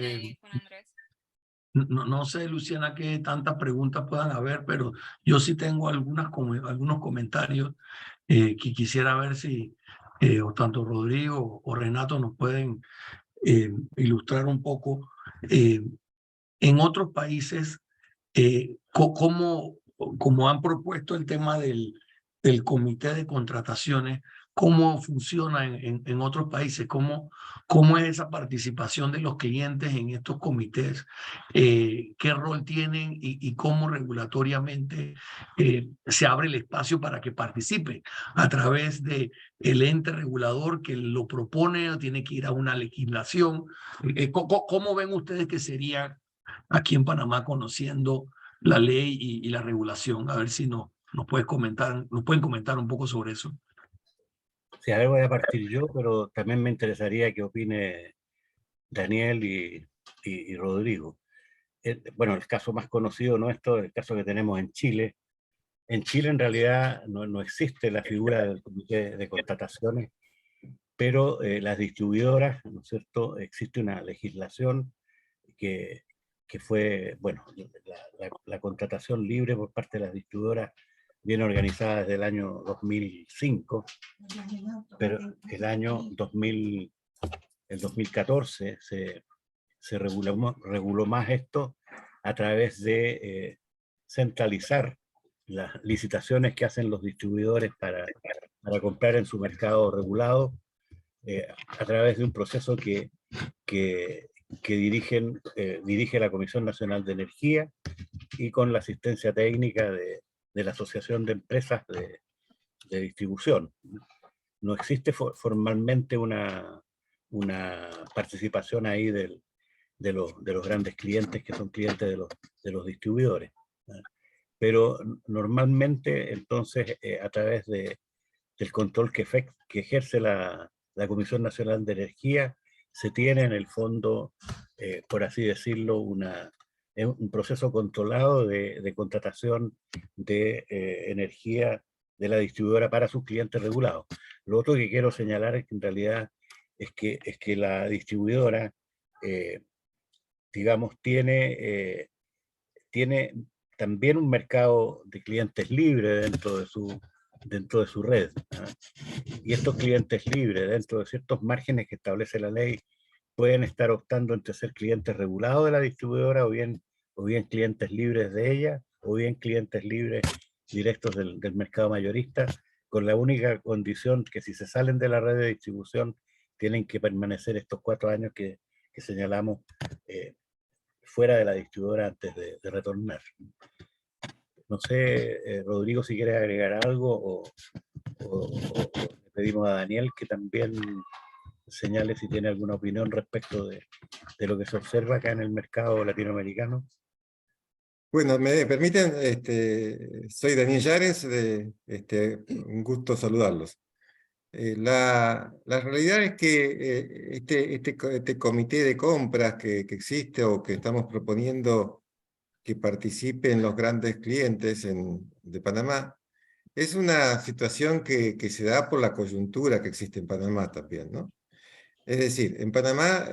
no sé, Luciana, qué tantas preguntas puedan haber, pero yo sí tengo algunos comentarios que quisiera ver si o tanto Rodrigo o Renato nos pueden ilustrar un poco. En otros países, como han propuesto el tema del comité de contrataciones, ¿cómo funciona en otros países? ¿Cómo es esa participación de los clientes en estos comités? ¿Qué rol tienen y cómo regulatoriamente se abre el espacio para que participen? ¿A través del ente regulador que lo propone o tiene que ir a una legislación? ¿Cómo ven ustedes que sería aquí en Panamá conociendo la ley y la regulación? A ver si nos pueden comentar un poco sobre eso. Sí, a ver, voy a partir yo, pero también me interesaría que opine Daniel y Rodrigo. Bueno, el caso más conocido nuestro es el caso que tenemos en Chile. En Chile en realidad no existe la figura del comité de contrataciones, pero las distribuidoras, ¿no es cierto?, existe una legislación que fue, bueno, la contratación libre por parte de las distribuidoras viene organizada desde el año 2005, pero el 2014 se reguló más esto a través de centralizar las licitaciones que hacen los distribuidores para comprar en su mercado regulado a través de un proceso que dirige la Comisión Nacional de Energía y con la asistencia técnica de la Asociación de Empresas de Distribución. No existe formalmente una participación ahí de los grandes clientes que son clientes de los distribuidores. Pero normalmente, entonces, a través del control que ejerce la Comisión Nacional de Energía, se tiene en el fondo, por así decirlo, un proceso controlado de contratación de energía de la distribuidora para sus clientes regulados. Lo otro que quiero señalar es que en realidad es que la distribuidora, digamos, tiene también un mercado de clientes libres dentro de su red. Y estos clientes libres, dentro de ciertos márgenes que establece la ley, pueden estar optando entre ser clientes regulados de la distribuidora o bien clientes libres de ella, o bien clientes libres directos del mercado mayorista, con la única condición que si se salen de la red de distribución tienen que permanecer estos 4 años que señalamos fuera de la distribuidora antes de retornar. No sé, Rodrigo, si quieres agregar algo o le pedimos a Daniel que también señale si tiene alguna opinión respecto de lo que se observa acá en el mercado latinoamericano. Bueno, me permiten, soy Daniel Yares, un gusto saludarlos. La realidad es que este comité de compras que existe o que estamos proponiendo que participen los grandes clientes de Panamá, es una situación que se da por la coyuntura que existe en Panamá también, ¿no? Es decir, en Panamá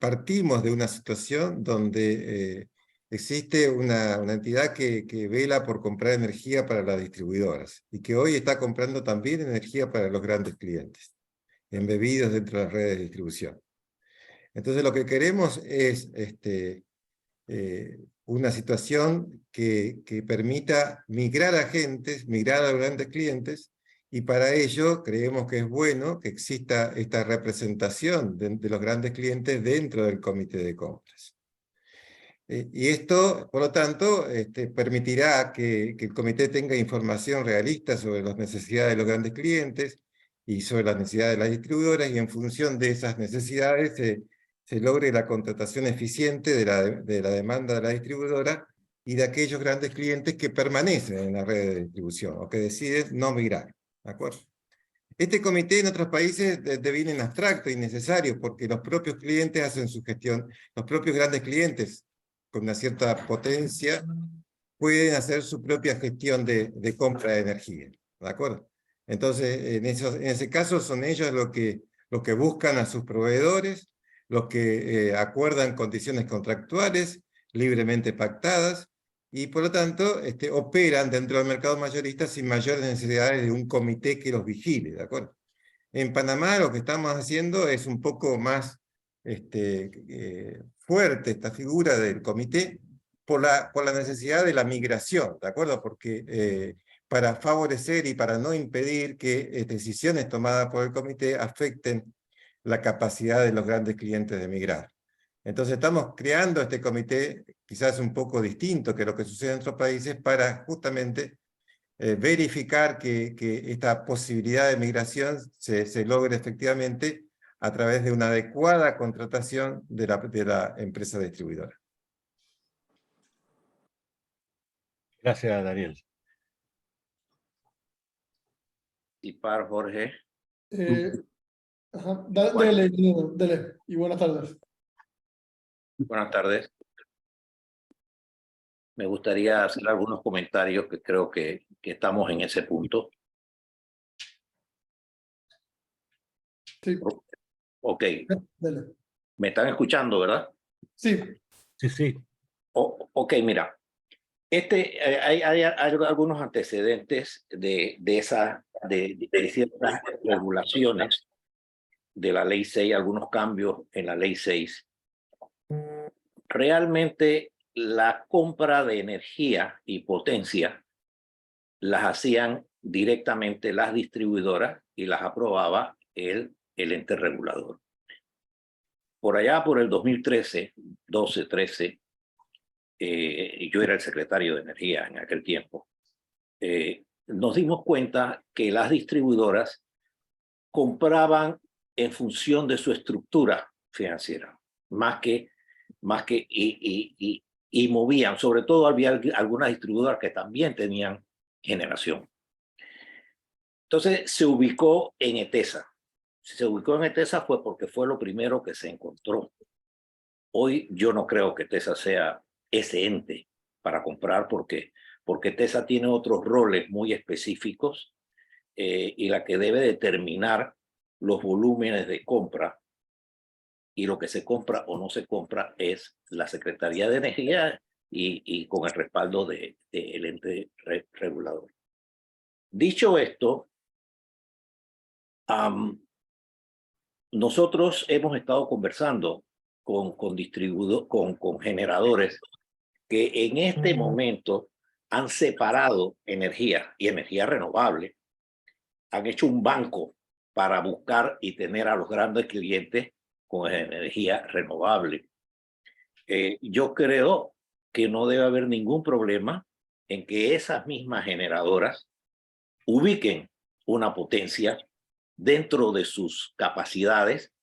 partimos de una situación donde existe una entidad que vela por comprar energía para las distribuidoras y que hoy está comprando también energía para los grandes clientes, embebidos dentro de las redes de distribución. Entonces lo que queremos es una situación que permita migrar agentes, migrar a los grandes clientes, y para ello creemos que es bueno que exista esta representación de los grandes clientes dentro del comité de compras. Y esto, por lo tanto, permitirá que el comité tenga información realista sobre las necesidades de los grandes clientes y sobre las necesidades de las distribuidoras, y en función de esas necesidades se logre la contratación eficiente de la demanda de la distribuidora y de aquellos grandes clientes que permanecen en la red de distribución o que deciden no migrar. ¿De acuerdo? Este comité en otros países deviene abstracto, innecesario, porque los propios clientes hacen su gestión, los propios grandes clientes con una cierta potencia pueden hacer su propia gestión de compra de energía. ¿De acuerdo? Entonces, en ese caso son ellos los que buscan a sus proveedores, los que acuerdan condiciones contractuales libremente pactadas, y por lo tanto operan dentro del mercado mayorista sin mayores necesidades de un comité que los vigile, ¿de acuerdo? En Panamá lo que estamos haciendo es un poco más fuerte esta figura del comité por la necesidad de la migración, ¿de acuerdo? Porque para favorecer y para no impedir que decisiones tomadas por el comité afecten la capacidad de los grandes clientes de migrar. Entonces estamos creando este comité, quizás un poco distinto que lo que sucede en otros países, para justamente verificar que esta posibilidad de migración se logre efectivamente a través de una adecuada contratación de la empresa distribuidora. Gracias, Daniel. Y para Jorge. Dele, y buenas tardes. Buenas tardes. Me gustaría hacer algunos comentarios que creo que estamos en ese punto. Sí. Ok. Dele. ¿Me están escuchando, verdad? Sí. Sí, sí. Ok, mira. Hay algunos antecedentes de ciertas regulaciones de la Ley 6, algunos cambios en la Ley 6. Realmente la compra de energía y potencia las hacían directamente las distribuidoras y las aprobaba el ente regulador. Por allá, por el 2013, 12, 13, yo era el secretario de Energía en aquel tiempo, nos dimos cuenta que las distribuidoras compraban en función de su estructura financiera, más que y movían. Sobre todo había algunas distribuidoras que también tenían generación. Entonces se ubicó en ETESA. Se ubicó en ETESA fue porque fue lo primero que se encontró. Hoy yo no creo que ETESA sea ese ente para comprar porque ETESA tiene otros roles muy específicos y la que debe determinar los volúmenes de compra y lo que se compra o no se compra es la Secretaría de Energía y con el respaldo del ente regulador. Dicho esto, nosotros hemos estado conversando con generadores que en este momento han separado energía y energía renovable, han hecho un banco para buscar y tener a los grandes clientes con energía renovable. Yo creo que no debe haber ningún problema en que esas mismas generadoras ubiquen una potencia dentro de sus capacidades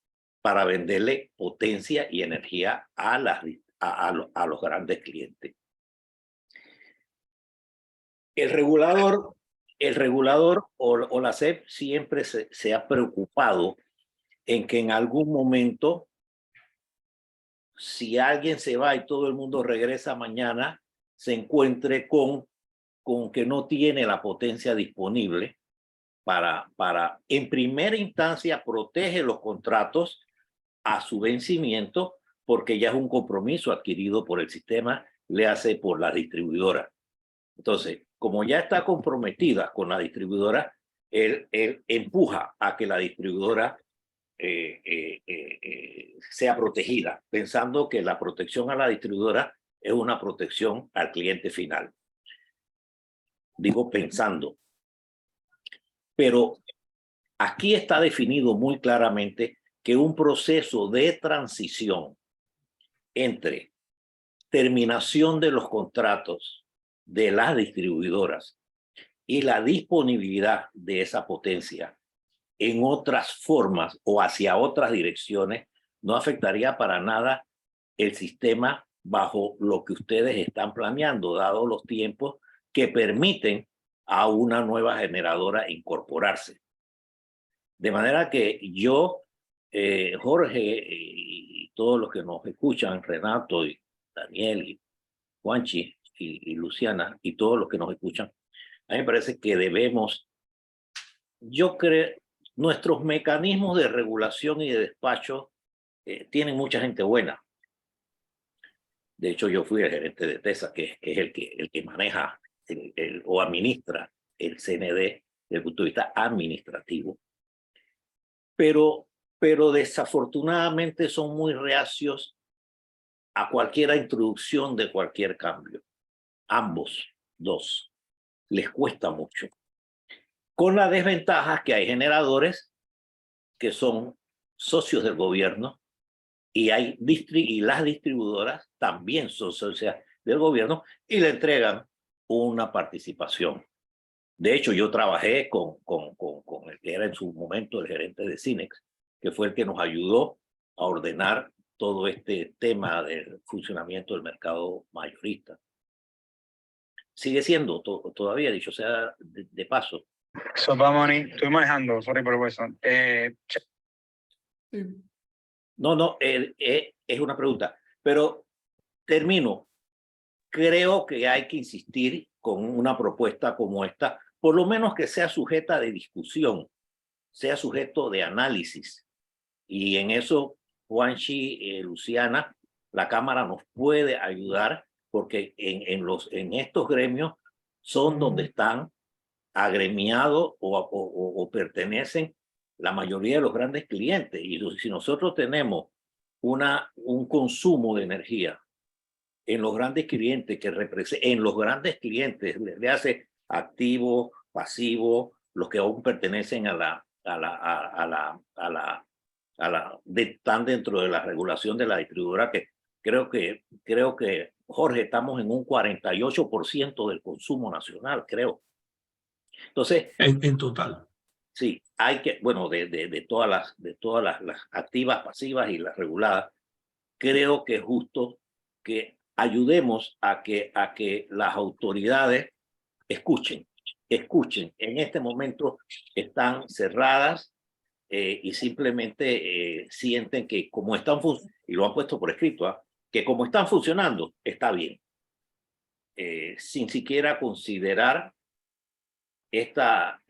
para venderle potencia y energía a los grandes clientes. El regulador o la SEP siempre se ha preocupado en que en algún momento, si alguien se va y todo el mundo regresa mañana, se encuentre con que no tiene la potencia disponible para en primera instancia, protege los contratos a su vencimiento porque ya es un compromiso adquirido por el sistema, le hace por la distribuidora. Entonces, como ya está comprometida con la distribuidora, él empuja a que la distribuidora sea protegida, pensando que la protección a la distribuidora es una protección al cliente final. Digo pensando. Pero aquí está definido muy claramente que un proceso de transición entre terminación de los contratos de las distribuidoras y la disponibilidad de esa potencia en otras formas o hacia otras direcciones no afectaría para nada el sistema bajo lo que ustedes están planeando, dado los tiempos que permiten a una nueva generadora incorporarse. De manera que yo, Jorge y todos los que nos escuchan, Renato y Daniel y Juanchi y Luciana y todos los que nos escuchan, a mí me parece que debemos, yo creo, nuestros mecanismos de regulación y de despacho tienen mucha gente buena. De hecho, yo fui el gerente de TESA, que es el que maneja o administra el CND desde el punto de vista administrativo. Pero desafortunadamente son muy reacios a cualquier introducción de cualquier cambio. Ambos dos. Les cuesta mucho. Con la desventaja que hay generadores que son socios del gobierno y las distribuidoras también son socias del gobierno y le entregan una participación. De hecho, yo trabajé con el que era en su momento el gerente de Cinex, que fue el que nos ayudó a ordenar todo este tema del funcionamiento del mercado mayorista. Sigue siendo todavía, dicho sea de paso. Sopamoni, estoy manejando, sorry por eso. Sí. No, es una pregunta, pero termino. Creo que hay que insistir con una propuesta como esta, por lo menos que sea sujeta de discusión, sea sujeto de análisis. Y en eso, Juanchi, Luciana, la Cámara nos puede ayudar, porque en estos gremios son donde están agremiados o pertenecen la mayoría de los grandes clientes. Y si nosotros tenemos un consumo de energía en los grandes clientes en los grandes clientes, le hace activo, pasivo, los que aún pertenecen están dentro de la regulación de la distribuidora, que creo que, Jorge, estamos en un 48% del consumo nacional, creo. Entonces, En total. sí, hay que, bueno, de todas las activas, pasivas y las reguladas, creo que es justo que ayudemos a que las autoridades escuchen. En este momento están cerradas y simplemente sienten que como están funcionando, y lo han puesto por escrito, que como están funcionando, está bien. Sin siquiera considerar esta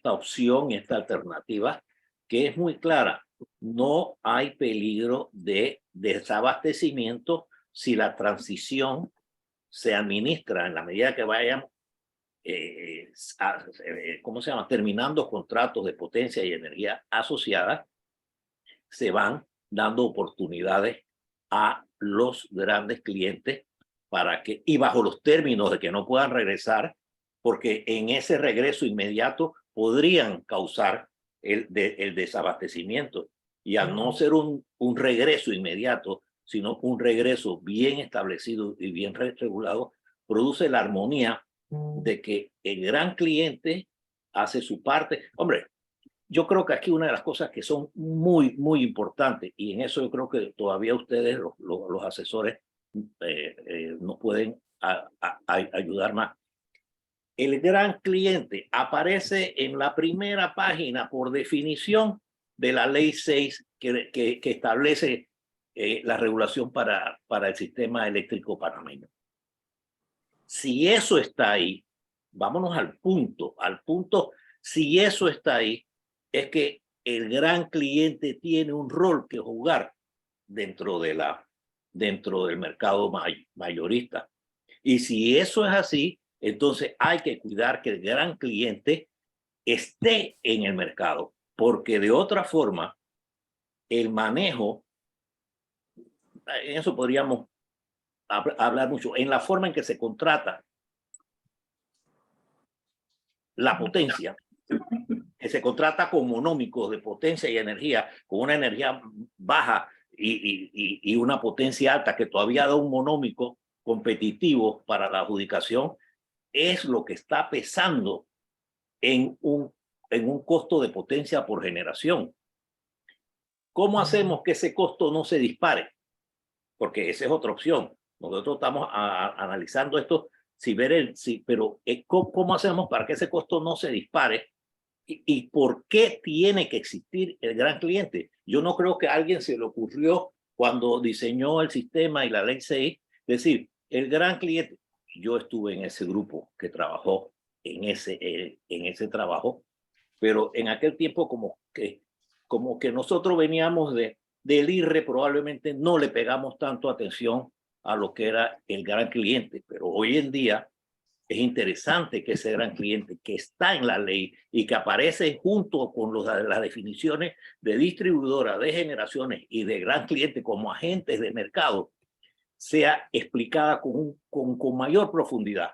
opción y esta alternativa, que es muy clara. No hay peligro de desabastecimiento si la transición se administra en la medida que vayan terminando contratos de potencia y energía asociada, se van dando oportunidades a los grandes clientes para que, y bajo los términos de que no puedan regresar, porque en ese regreso inmediato podrían causar el desabastecimiento. Y al no ser un regreso inmediato, sino un regreso bien establecido y bien regulado, produce la armonía de que el gran cliente hace su parte. Hombre, yo creo que aquí una de las cosas que son muy, muy importantes, y en eso yo creo que todavía ustedes, los asesores, nos pueden ayudar más. El gran cliente aparece en la primera página por definición de la ley 6 que establece la regulación para el sistema eléctrico panameño. Si eso está ahí, vámonos al punto, si eso está ahí, es que el gran cliente tiene un rol que jugar dentro del mercado mayorista. Y si eso es así, entonces hay que cuidar que el gran cliente esté en el mercado, porque de otra forma, el manejo en eso podríamos hablar mucho, en la forma en que se contrata la potencia, que se contrata con monómicos de potencia y energía, con una energía baja y una potencia alta que todavía da un monómico competitivo para la adjudicación, es lo que está pesando en un costo de potencia por generación. ¿Cómo hacemos que ese costo no se dispare? Porque esa es otra opción. Nosotros estamos analizando esto, pero ¿cómo hacemos para que ese costo no se dispare? ¿Y por qué tiene que existir el gran cliente? Yo no creo que a alguien se le ocurrió cuando diseñó el sistema y la ley 6, decir, el gran cliente. Yo estuve en ese grupo que trabajó en ese trabajo, pero en aquel tiempo como que nosotros veníamos del IRRE, probablemente no le pegamos tanto atención a lo que era el gran cliente, pero hoy en día es interesante que ese gran cliente que está en la ley y que aparece junto con las definiciones de distribuidora, de generaciones y de gran cliente como agentes de mercado, sea explicada con mayor profundidad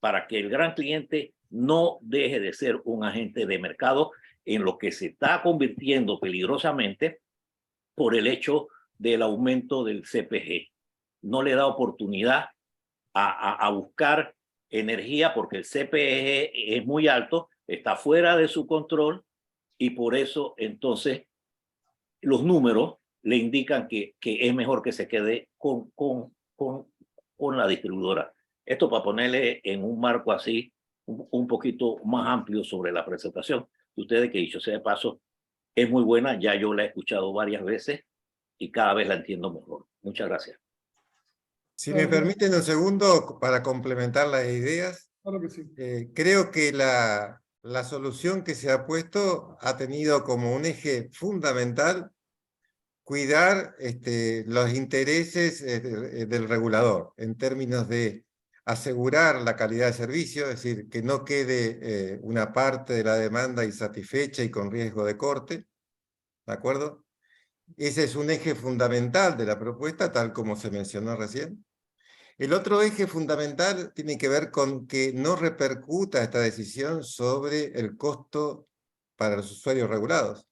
para que el gran cliente no deje de ser un agente de mercado en lo que se está convirtiendo peligrosamente por el hecho del aumento del CPG. No le da oportunidad a buscar energía porque el CPG es muy alto, está fuera de su control y por eso entonces los números le indican que es mejor que se quede con la distribuidora. Esto para ponerle en un marco así un poquito más amplio sobre la presentación de ustedes, que dicho sea de paso, es muy buena, ya yo la he escuchado varias veces y cada vez la entiendo mejor. Muchas gracias. Si me permiten un segundo para complementar las ideas, Claro que sí. creo que la solución que se ha puesto ha tenido como un eje fundamental cuidar los intereses del regulador en términos de asegurar la calidad de servicio, es decir, que no quede una parte de la demanda insatisfecha y con riesgo de corte, ¿de acuerdo? Ese es un eje fundamental de la propuesta, tal como se mencionó recién. El otro eje fundamental tiene que ver con que no repercuta esta decisión sobre el costo para los usuarios regulados.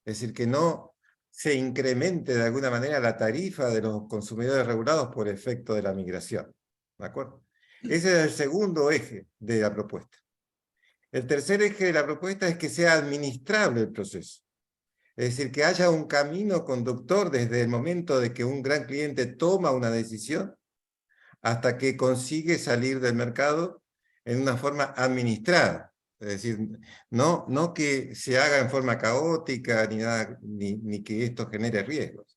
Es decir, que no se incremente de alguna manera la tarifa de los consumidores regulados por efecto de la migración. ¿De acuerdo? Ese es el segundo eje de la propuesta. El tercer eje de la propuesta es que sea administrable el proceso. Es decir, que haya un camino conductor desde el momento de que un gran cliente toma una decisión hasta que consigue salir del mercado en una forma administrada. Es decir, no que se haga en forma caótica ni que esto genere riesgos.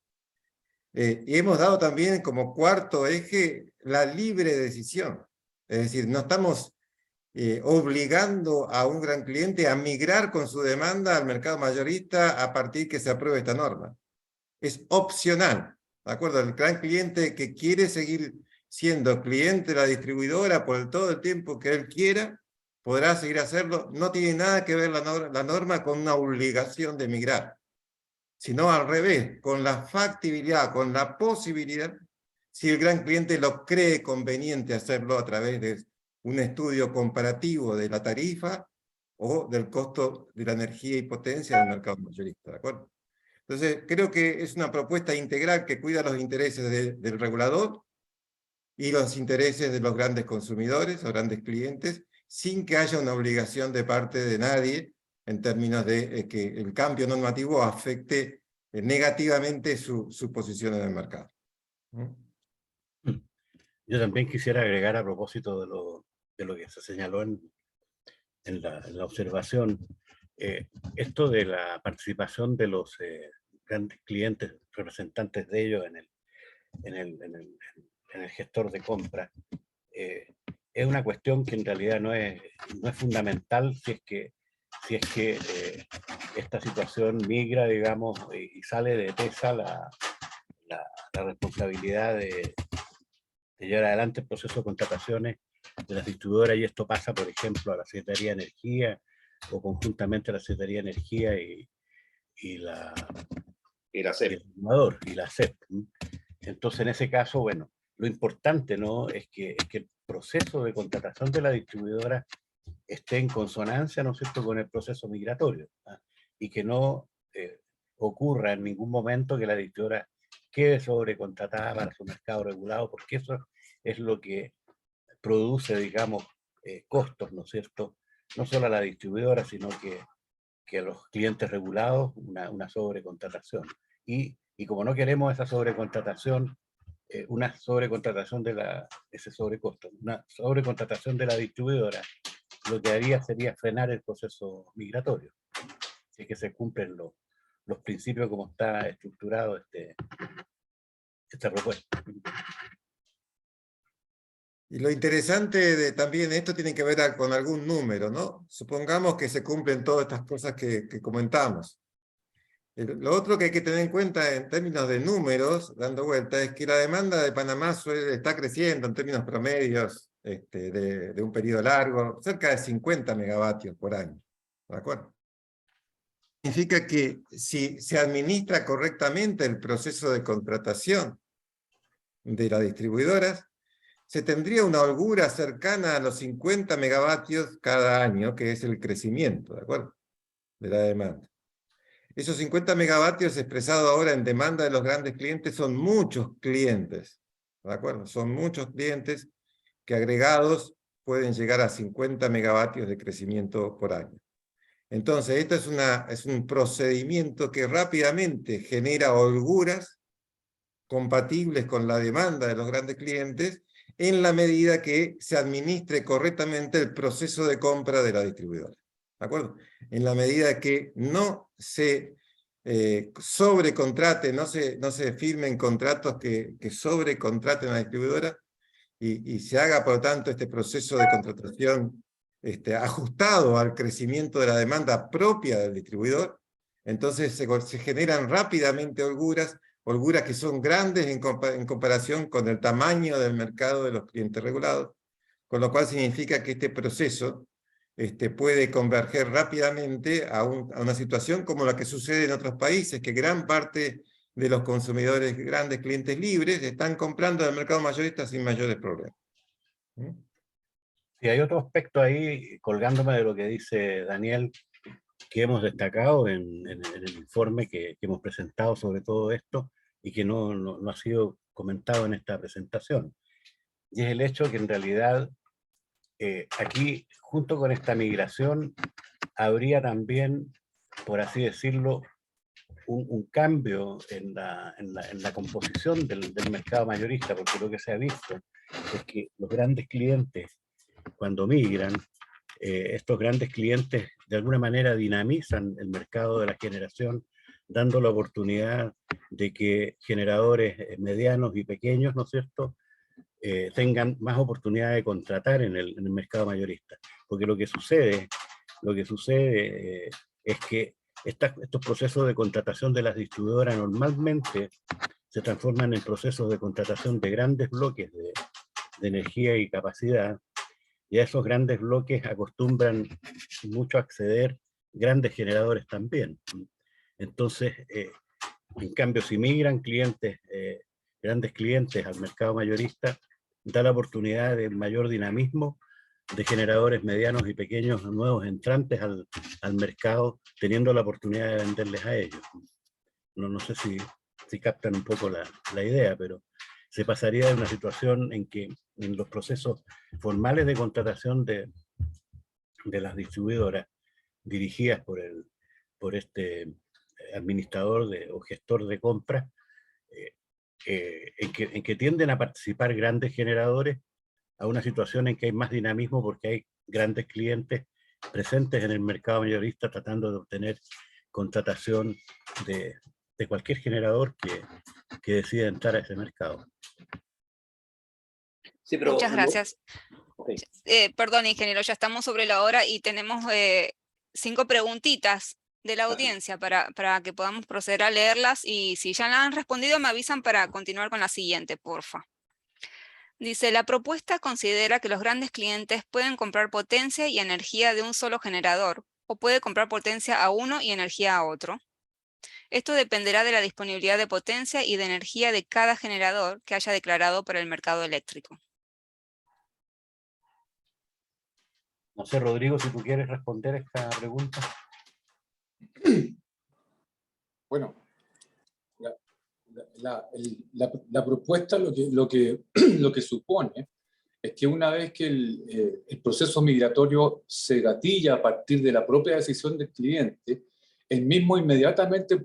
Y hemos dado también como cuarto eje la libre decisión. Es decir, no estamos obligando a un gran cliente a migrar con su demanda al mercado mayorista a partir que se apruebe esta norma. Es opcional, ¿de acuerdo? El gran cliente que quiere seguir siendo cliente de la distribuidora por todo el tiempo que él quiera, podrá seguir hacerlo. No tiene nada que ver la norma con una obligación de migrar, sino al revés, con la factibilidad, con la posibilidad, si el gran cliente lo cree conveniente hacerlo a través de un estudio comparativo de la tarifa o del costo de la energía y potencia del mercado mayorista, ¿de acuerdo? Entonces, creo que es una propuesta integral que cuida los intereses del regulador y los intereses de los grandes consumidores o grandes clientes, sin que haya una obligación de parte de nadie en términos de que el cambio normativo afecte negativamente su posición en el mercado. Yo también quisiera agregar a propósito de lo que se señaló en la observación, esto de la participación de los grandes clientes, representantes de ellos en el gestor de compra, es una cuestión que en realidad no es fundamental si es que esta situación migra, digamos, y sale de TESA la responsabilidad de llevar adelante el proceso de contrataciones de las distribuidoras, y esto pasa, por ejemplo, a la Secretaría de Energía o conjuntamente a la Secretaría de Energía y la CEP. el regulador y la CEP. Entonces, en ese caso, bueno, lo importante, ¿no?, es que el proceso de contratación de la distribuidora esté en consonancia, ¿no es cierto?, con el proceso migratorio, ¿ah? Y que no ocurra en ningún momento que la distribuidora quede sobrecontratada para su mercado regulado, porque eso es lo que produce, digamos, costos, ¿no es cierto?, no solo a la distribuidora, sino que a los clientes regulados, una sobrecontratación. Y como no queremos esa sobrecontratación, una sobrecontratación ese sobrecosto, una sobrecontratación de la distribuidora, lo que haría sería frenar el proceso migratorio, si es que se cumplen los principios como está estructurado esta propuesta. Y lo interesante de también esto tiene que ver con algún número, ¿no? Supongamos que se cumplen todas estas cosas que comentamos. Lo otro que hay que tener en cuenta en términos de números, dando vuelta, es que la demanda de Panamá está creciendo en términos promedios de un periodo largo, cerca de 50 megavatios por año. ¿De acuerdo? Significa que si se administra correctamente el proceso de contratación de las distribuidoras, se tendría una holgura cercana a los 50 megavatios cada año, que es el crecimiento, ¿de acuerdo?, de la demanda. Esos 50 megavatios expresados ahora en demanda de los grandes clientes son muchos clientes, ¿de acuerdo? Son muchos clientes que agregados pueden llegar a 50 megavatios de crecimiento por año. Entonces, esto es un procedimiento que rápidamente genera holguras compatibles con la demanda de los grandes clientes en la medida que se administre correctamente el proceso de compra de la distribuidora. ¿De acuerdo? En la medida que no se sobrecontrate, no se firmen contratos que sobrecontraten a la distribuidora y se haga, por lo tanto, este proceso de contratación ajustado al crecimiento de la demanda propia del distribuidor, entonces se generan rápidamente holguras que son grandes en comparación con el tamaño del mercado de los clientes regulados, con lo cual significa que este proceso puede converger rápidamente a una situación como la que sucede en otros países, que gran parte de los consumidores, grandes clientes libres, están comprando en el mercado mayorista sin mayores problemas. Y hay otro aspecto ahí, colgándome de lo que dice Daniel, que hemos destacado en el informe que hemos presentado sobre todo esto, y que no ha sido comentado en esta presentación. Y es el hecho que en realidad aquí, junto con esta migración, habría también, por así decirlo, un cambio en la composición del mercado mayorista, porque lo que se ha visto es que los grandes clientes, cuando migran, estos grandes clientes de alguna manera dinamizan el mercado de la generación, dando la oportunidad de que generadores medianos y pequeños, ¿no es cierto?, tengan más oportunidad de contratar en el mercado mayorista. Porque lo que sucede es que estos procesos de contratación de las distribuidoras normalmente se transforman en procesos de contratación de grandes bloques de energía y capacidad, y a esos grandes bloques acostumbran mucho a acceder grandes generadores también. Entonces, en cambio, si migran grandes clientes al mercado mayorista, da la oportunidad de mayor dinamismo de generadores medianos y pequeños nuevos entrantes al mercado, teniendo la oportunidad de venderles a ellos. No sé si captan un poco la idea, pero se pasaría de una situación en que en los procesos formales de contratación de las distribuidoras dirigidas por este administrador o gestor de compras, en que tienden a participar grandes generadores, a una situación en que hay más dinamismo porque hay grandes clientes presentes en el mercado mayorista tratando de obtener contratación de cualquier generador que decida entrar a ese mercado. Sí, pero muchas gracias. Okay. Perdón, ingeniero, ya estamos sobre la hora y tenemos 5 preguntitas de la audiencia para que podamos proceder a leerlas, y si ya la han respondido me avisan para continuar con la siguiente, porfa. Dice, la propuesta considera que los grandes clientes pueden comprar potencia y energía de un solo generador, o puede comprar potencia a uno y energía a otro. Esto dependerá de la disponibilidad de potencia y de energía de cada generador que haya declarado para el mercado eléctrico. No sé, Rodrigo, si tú quieres responder esta pregunta. Bueno, la propuesta lo que supone es que una vez que el proceso migratorio se gatilla a partir de la propia decisión del cliente, el mismo inmediatamente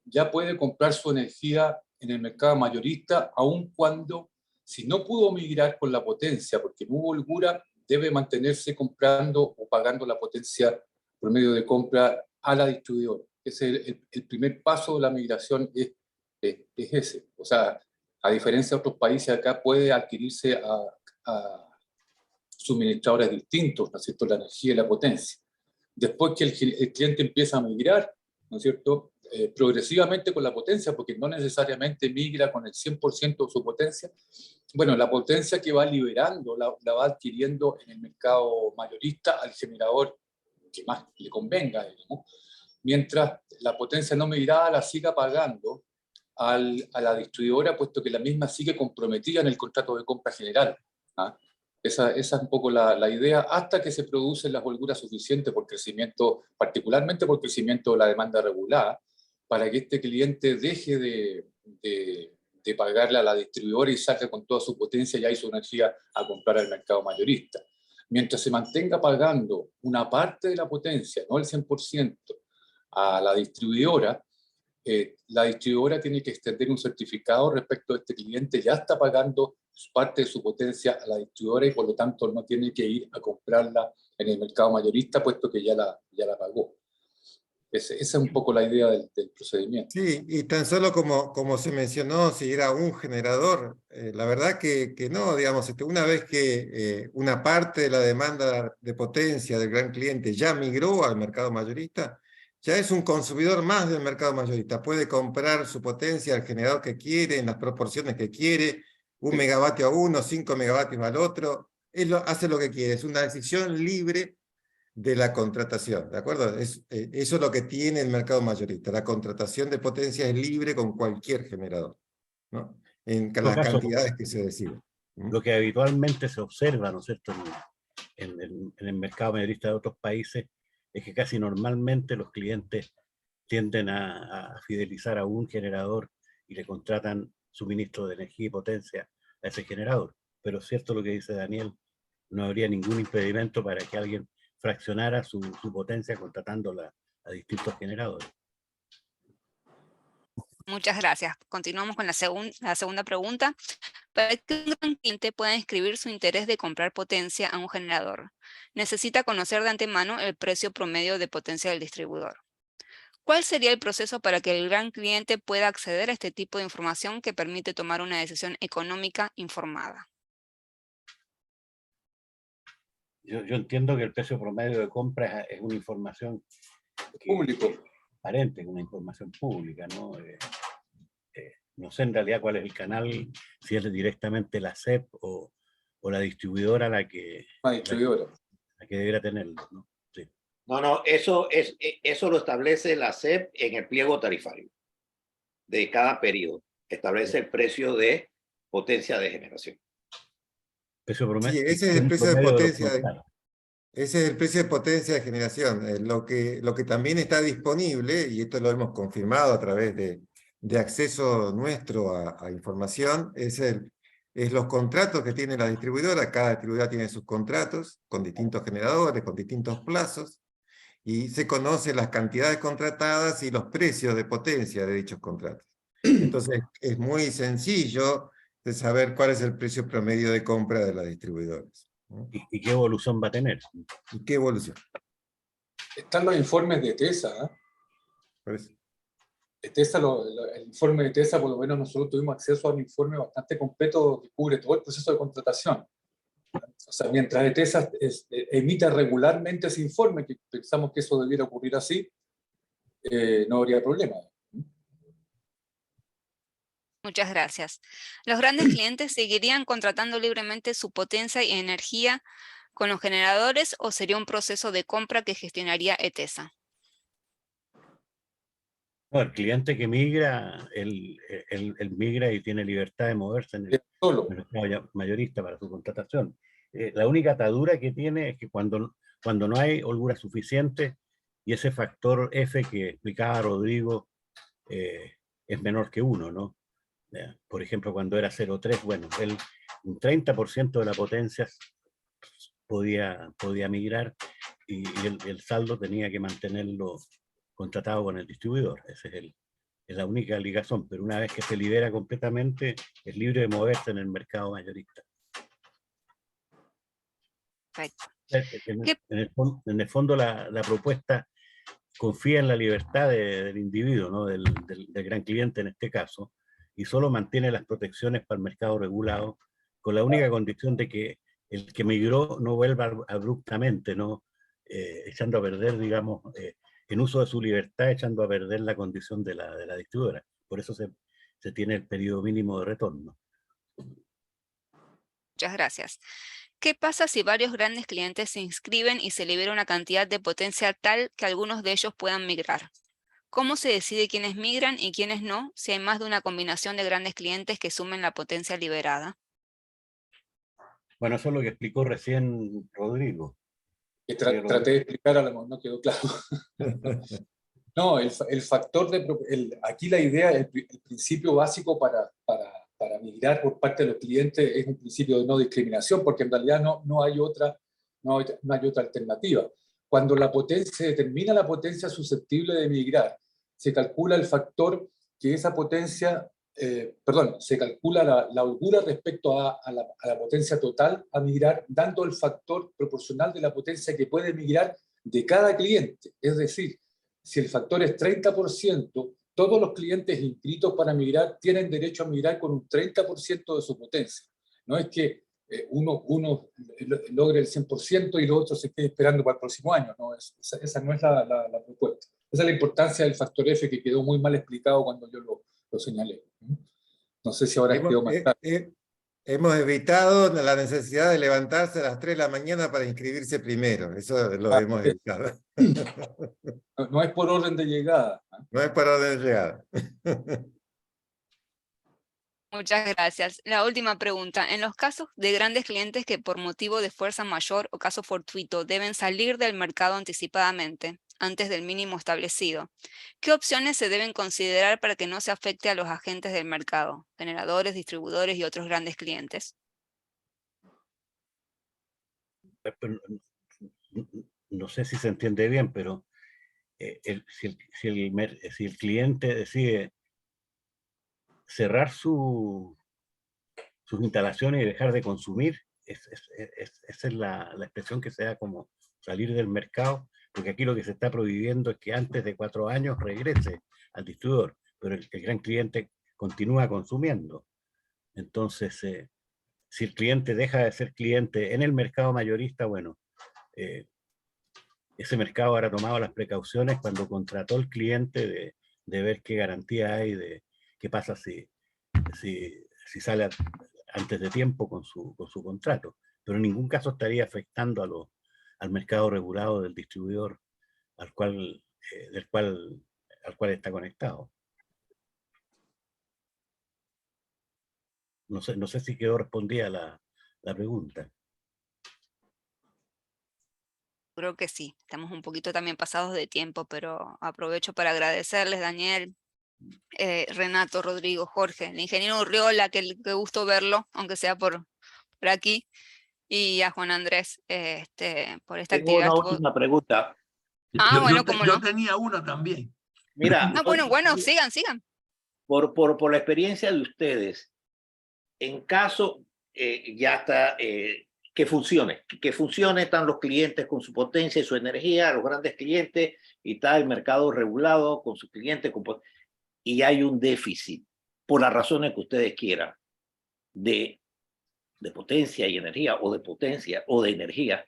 ya puede comprar su energía en el mercado mayorista, aun cuando, si no pudo migrar con la potencia, porque no hubo holgura, debe mantenerse comprando o pagando la potencia por medio de compra a la distribuidora. El primer paso de la migración es ese. O sea, a diferencia de otros países, acá puede adquirirse a suministradores distintos, ¿no es cierto?, la energía y la potencia. Después que el cliente empieza a migrar, ¿no es cierto?, progresivamente con la potencia, porque no necesariamente migra con el 100% de su potencia. Bueno, la potencia que va liberando la va adquiriendo en el mercado mayorista al generador que más le convenga, digamos, mientras la potencia no migrada la siga pagando a la distribuidora, puesto que la misma sigue comprometida en el contrato de compra general. ¿Ah? Esa es un poco la idea, hasta que se producen las holguras suficientes por crecimiento, particularmente por crecimiento de la demanda regulada, para que este cliente deje de pagarle a la distribuidora y saque con toda su potencia ya y su energía a comprar al mercado mayorista. Mientras se mantenga pagando una parte de la potencia, no el 100%, a la distribuidora tiene que extender un certificado respecto a este cliente, ya está pagando parte de su potencia a la distribuidora y por lo tanto no tiene que ir a comprarla en el mercado mayorista, puesto que ya la pagó. Esa es un poco la idea del procedimiento. Sí, y tan solo como se mencionó, si era un generador, la verdad que no, digamos, una vez que una parte de la demanda de potencia del gran cliente ya migró al mercado mayorista, ya es un consumidor más del mercado mayorista, puede comprar su potencia al generador que quiere, en las proporciones que quiere, 1 megavatio a uno, 5 megavatios al otro, él hace lo que quiere, es una decisión libre de la contratación, ¿de acuerdo? Eso es lo que tiene el mercado mayorista. La contratación de potencia es libre con cualquier generador, ¿no? En las cantidades que se deciden. Lo que habitualmente se observa, ¿no es cierto?, en el mercado mayorista de otros países, es que casi normalmente los clientes tienden a fidelizar a un generador y le contratan suministro de energía y potencia a ese generador. Pero es cierto lo que dice Daniel, no habría ningún impedimento para que alguien fraccionara su potencia contratándola a distintos generadores. Muchas gracias. Continuamos con la segunda pregunta. Para que un gran cliente pueda inscribir su interés de comprar potencia a un generador, necesita conocer de antemano el precio promedio de potencia del distribuidor. ¿Cuál sería el proceso para que el gran cliente pueda acceder a este tipo de información que permite tomar una decisión económica informada? Yo entiendo que el precio promedio de compra es una información público, transparente, es una información pública, ¿no? No sé en realidad cuál es el canal, si es directamente la CEP o la distribuidora la que debería tenerlo, ¿no? Sí. No, eso lo establece la CEP en el pliego tarifario de cada periodo. Establece el precio de potencia de generación. Precio promedio, sí, ese es el precio de potencia. Ese es el precio de potencia de generación. Lo que también está disponible, y esto lo hemos confirmado a través de acceso nuestro a información, es los contratos que tiene la distribuidora. Cada distribuidora tiene sus contratos con distintos generadores, con distintos plazos, y se conocen las cantidades contratadas y los precios de potencia de dichos contratos. Entonces es muy sencillo de saber cuál es el precio promedio de compra de las distribuidoras. ¿Y qué evolución va a tener? ¿Y qué evolución? Están los informes de TESA. ¿Eh? El informe de TESA, por lo menos nosotros tuvimos acceso a un informe bastante completo que cubre todo el proceso de contratación. O sea, mientras ETESA emita regularmente ese informe, que pensamos que eso debiera ocurrir así, no habría problema. Muchas gracias. ¿Los grandes clientes seguirían contratando libremente su potencia y energía con los generadores o sería un proceso de compra que gestionaría ETESA? No, el cliente que migra, él migra y tiene libertad de moverse en el Solo. mercado mayorista para su contratación. La única atadura que tiene es que cuando no hay holgura suficiente y ese factor F que explicaba Rodrigo es menor que 1, ¿no? Por ejemplo, cuando era 0,3, bueno, un 30% de la potencia podía migrar y el saldo tenía que mantenerlo contratado con el distribuidor. Ese es la única ligazón, pero una vez que se libera completamente, es libre de moverse en el mercado mayorista. Perfecto. En el fondo la propuesta confía en la libertad del individuo, ¿no? del gran cliente en este caso, y solo mantiene las protecciones para el mercado regulado, con la única condición de que el que migró no vuelva abruptamente, ¿no? Echando a perder, digamos, en uso de su libertad, echando a perder la condición de la distribuidora. Por eso se tiene el periodo mínimo de retorno. Muchas gracias. ¿Qué pasa si varios grandes clientes se inscriben y se libera una cantidad de potencia tal que algunos de ellos puedan migrar? ¿Cómo se decide quiénes migran y quiénes no si hay más de una combinación de grandes clientes que sumen la potencia liberada? Bueno, eso es lo que explicó recién Rodrigo. Que traté de explicar, a lo mejor no quedó claro. No, el factor aquí la idea, el principio básico para migrar por parte de los clientes es un principio de no discriminación, porque en realidad no hay otra alternativa. Cuando se determina la potencia susceptible de migrar, se calcula el factor que esa potencia, se calcula la holgura respecto a la potencia total a migrar, dando el factor proporcional de la potencia que puede migrar de cada cliente. Es decir, si el factor es 30%, todos los clientes inscritos para migrar tienen derecho a migrar con un 30% de su potencia. No es que uno logre el 100% y los otros se queden esperando para el próximo año. No, esa no es la propuesta. Esa es la importancia del factor F, que quedó muy mal explicado cuando yo lo señalé. No sé si ahora quedó más claro. Hemos evitado la necesidad de levantarse a las 3 de la mañana para inscribirse primero. Eso lo hemos evitado. No es por orden de llegada. No es por orden de llegada. Muchas gracias. La última pregunta. En los casos de grandes clientes que por motivo de fuerza mayor o caso fortuito deben salir del mercado anticipadamente, antes del mínimo establecido, ¿qué opciones se deben considerar para que no se afecte a los agentes del mercado, generadores, distribuidores y otros grandes clientes? No sé si se entiende bien, pero si el cliente decide cerrar sus instalaciones y dejar de consumir, esa es la expresión que se da como salir del mercado, porque aquí lo que se está prohibiendo es que antes de 4 años regrese al distribuidor, pero el gran cliente continúa consumiendo. Entonces, si el cliente deja de ser cliente en el mercado mayorista, bueno, ese mercado habrá tomado las precauciones cuando contrató al cliente de ver qué garantía hay, de qué pasa si sale antes de tiempo con su contrato. Pero en ningún caso estaría afectando al mercado regulado del distribuidor al cual está conectado. No sé si quedó respondida la pregunta. Creo que sí, estamos un poquito también pasados de tiempo, pero aprovecho para agradecerles, Daniel, Renato, Rodrigo, Jorge, el ingeniero Urriola, que gusto verlo, aunque sea por aquí, y a Juan Andrés por esta Tengo actividad. una última pregunta. Bueno, cómo no. Yo tenía una también. Mira, Bueno, sigan. Por la experiencia de ustedes, en caso ya está, que funcione, están los clientes con su potencia y su energía, los grandes clientes, y está el mercado regulado con sus clientes, y hay un déficit, por las razones que ustedes quieran, de potencia y energía, o de potencia o de energía.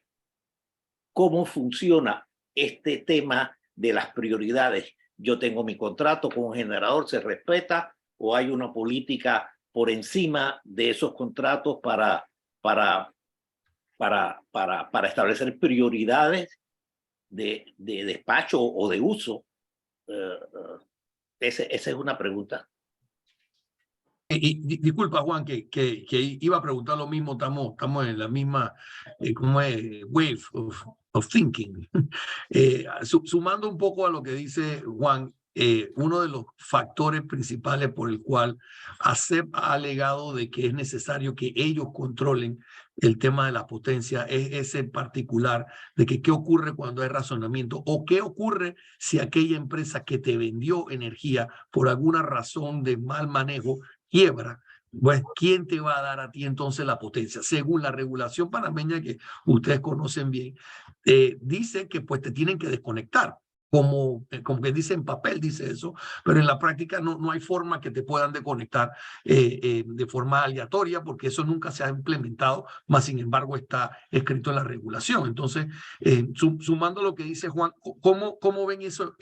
¿Cómo funciona este tema de las prioridades? Yo tengo mi contrato con un generador, ¿se respeta? ¿O hay una política por encima de esos contratos para establecer prioridades de despacho o de uso Esa es una pregunta. Disculpa, Juan, que iba a preguntar lo mismo, estamos en la misma como es, wave of thinking. Sumando un poco a lo que dice Juan, uno de los factores principales por el cual ACEP ha alegado de que es necesario que ellos controlen el tema de la potencia es ese particular de que qué ocurre cuando hay razonamiento o qué ocurre si aquella empresa que te vendió energía por alguna razón de mal manejo quiebra. Pues, ¿quién te va a dar a ti entonces la potencia? Según la regulación panameña que ustedes conocen bien, dice que pues te tienen que desconectar. Como que dice en papel, dice eso, pero en la práctica no hay forma que te puedan desconectar de forma aleatoria, porque eso nunca se ha implementado, más sin embargo está escrito en la regulación. Entonces, sumando lo que dice Juan, ¿cómo ven eso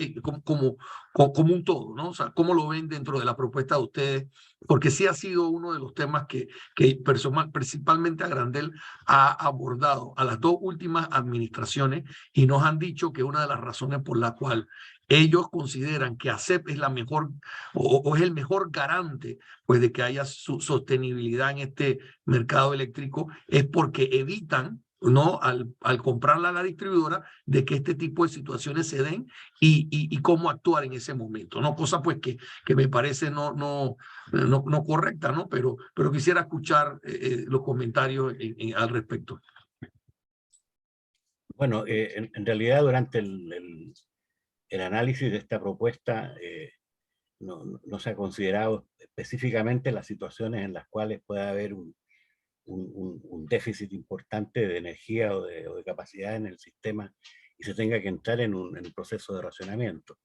como un todo, ¿no? O sea, ¿cómo lo ven dentro de la propuesta de ustedes? Porque sí ha sido uno de los temas que principalmente Agrandel ha abordado a las dos últimas administraciones y nos han dicho que una de las razones por la cual ellos consideran que ACEP es la mejor o es el mejor garante pues, de que haya sostenibilidad en este mercado eléctrico es porque evitan, ¿no? Al comprarla a la distribuidora, de que este tipo de situaciones se den y cómo actuar en ese momento, ¿no? Cosa pues que me parece no correcta, ¿no? Pero quisiera escuchar los comentarios al respecto. Bueno, en realidad durante el análisis de esta propuesta no se ha considerado específicamente las situaciones en las cuales puede haber un déficit importante de energía o de capacidad en el sistema y se tenga que entrar en un proceso de racionamiento.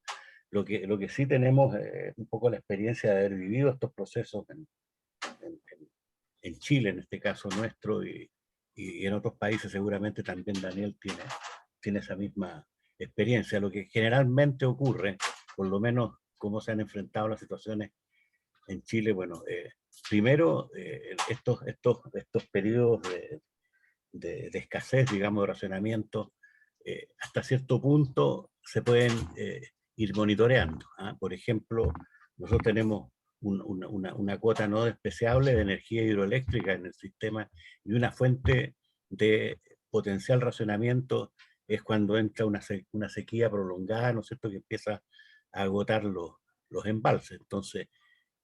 Lo que sí tenemos un poco la experiencia de haber vivido estos procesos en Chile, en este caso nuestro, y en otros países seguramente también Daniel tiene esa misma experiencia. Lo que generalmente ocurre, por lo menos cómo se han enfrentado las situaciones en Chile, bueno, primero estos periodos de escasez, digamos, de racionamiento, hasta cierto punto se pueden ir monitoreando. Por ejemplo, nosotros tenemos una cuota no despreciable de energía hidroeléctrica en el sistema y una fuente de potencial racionamiento es cuando entra una sequía prolongada, ¿no es cierto?, que empieza a agotar los embalses. Entonces,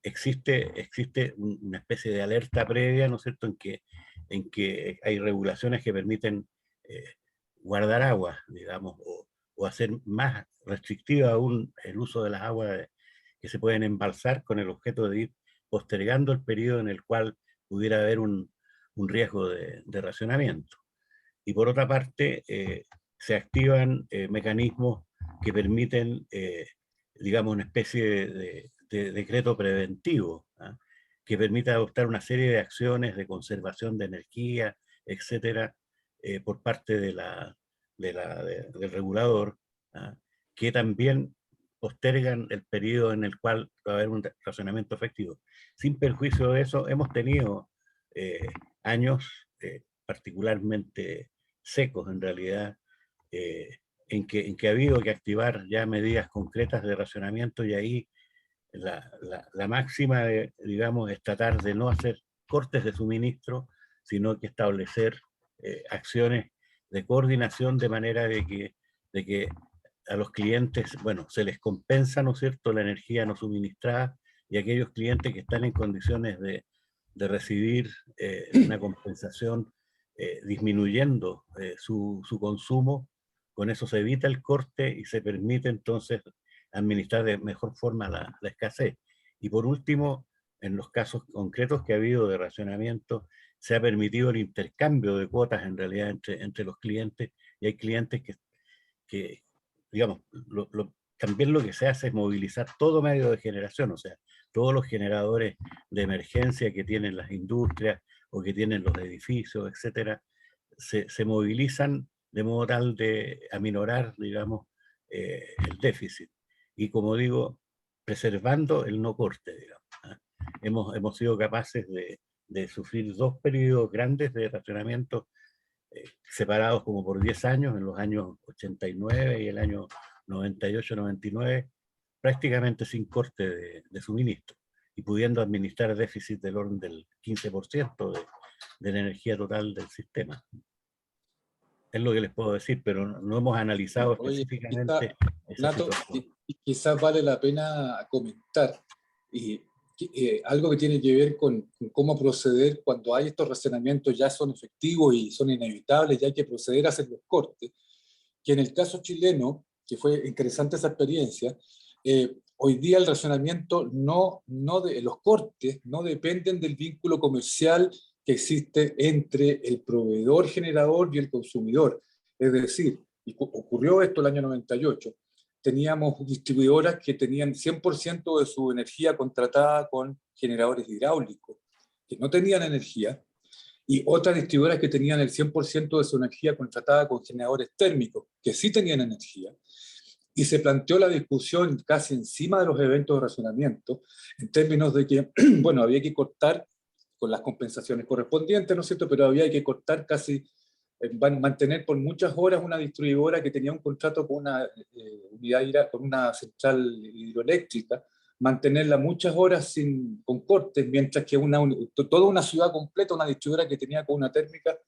existe una especie de alerta previa, ¿no es cierto?, en que hay regulaciones que permiten guardar agua, digamos, o hacer más restrictiva aún el uso de las aguas que se pueden embalsar con el objeto de ir postergando el periodo en el cual pudiera haber un riesgo de racionamiento. Y por otra parte, se activan mecanismos que permiten, digamos, una especie de decreto preventivo, que permita adoptar una serie de acciones de conservación de energía, etcétera, por parte del regulador, que también postergan el periodo en el cual va a haber un racionamiento efectivo. Sin perjuicio de eso, hemos tenido años particularmente secos, en realidad, en que ha habido que activar ya medidas concretas de racionamiento, y ahí la máxima, digamos, es tratar de no hacer cortes de suministro, sino que establecer acciones de coordinación de manera de que a los clientes, bueno, se les compensa, ¿no es cierto?, la energía no suministrada, y aquellos clientes que están en condiciones de recibir una compensación disminuyendo su consumo, con eso se evita el corte y se permite entonces administrar de mejor forma la escasez. Y por último, en los casos concretos que ha habido de racionamiento, se ha permitido el intercambio de cuotas en realidad entre los clientes, y hay clientes que digamos, también lo que se hace es movilizar todo medio de generación, o sea, todos los generadores de emergencia que tienen las industrias o que tienen los edificios, etcétera, se movilizan de modo tal de aminorar, digamos, el déficit. Y como digo, preservando el no corte, digamos. Hemos sido capaces de sufrir dos periodos grandes de racionamiento separados como por 10 años, en los años 89 y el año 98-99, prácticamente sin corte de suministro y pudiendo administrar déficit del orden del 15% de la energía total del sistema. Es lo que les puedo decir, pero no hemos analizado Oye, específicamente esa Nato, situación. quizás vale la pena comentar algo que tiene que ver con cómo proceder cuando hay estos racionamientos ya son efectivos y son inevitables, ya hay que proceder a hacer los cortes, que en el caso chileno, que fue interesante esa experiencia, hoy día el racionamiento los cortes no dependen del vínculo comercial que existe entre el proveedor generador y el consumidor. Es decir, ocurrió esto el año 98, teníamos distribuidoras que tenían 100% de su energía contratada con generadores hidráulicos, que no tenían energía, y otras distribuidoras que tenían el 100% de su energía contratada con generadores térmicos, que sí tenían energía. Y se planteó la discusión casi encima de los eventos de racionamiento, en términos de que, bueno, había que cortar con las compensaciones correspondientes, ¿no es cierto? Pero había que cortar casi, mantener por muchas horas una distribuidora que tenía un contrato con una con una central hidroeléctrica, mantenerla muchas horas con cortes, mientras que toda una ciudad completa, una distribuidora que tenía con una térmica,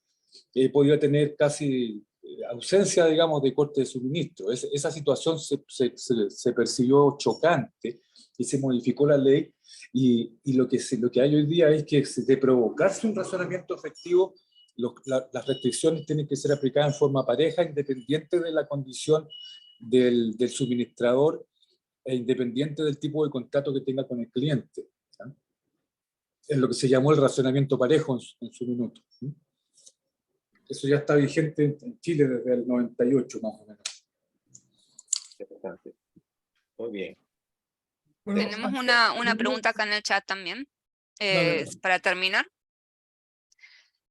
podía tener casi ausencia, digamos, de corte de suministro. Esa situación se percibió chocante y se modificó la ley, y lo que hay hoy día es que de provocarse un razonamiento efectivo, las restricciones tienen que ser aplicadas en forma pareja, independiente de la condición del suministrador e independiente del tipo de contrato que tenga con el cliente. ¿Sí? Es lo que se llamó el racionamiento parejo en su minuto. ¿Sí? Eso ya está vigente en Chile desde el 98, más o menos. Muy bien. Bueno, Tenemos una pregunta acá en el chat también, dale. para terminar.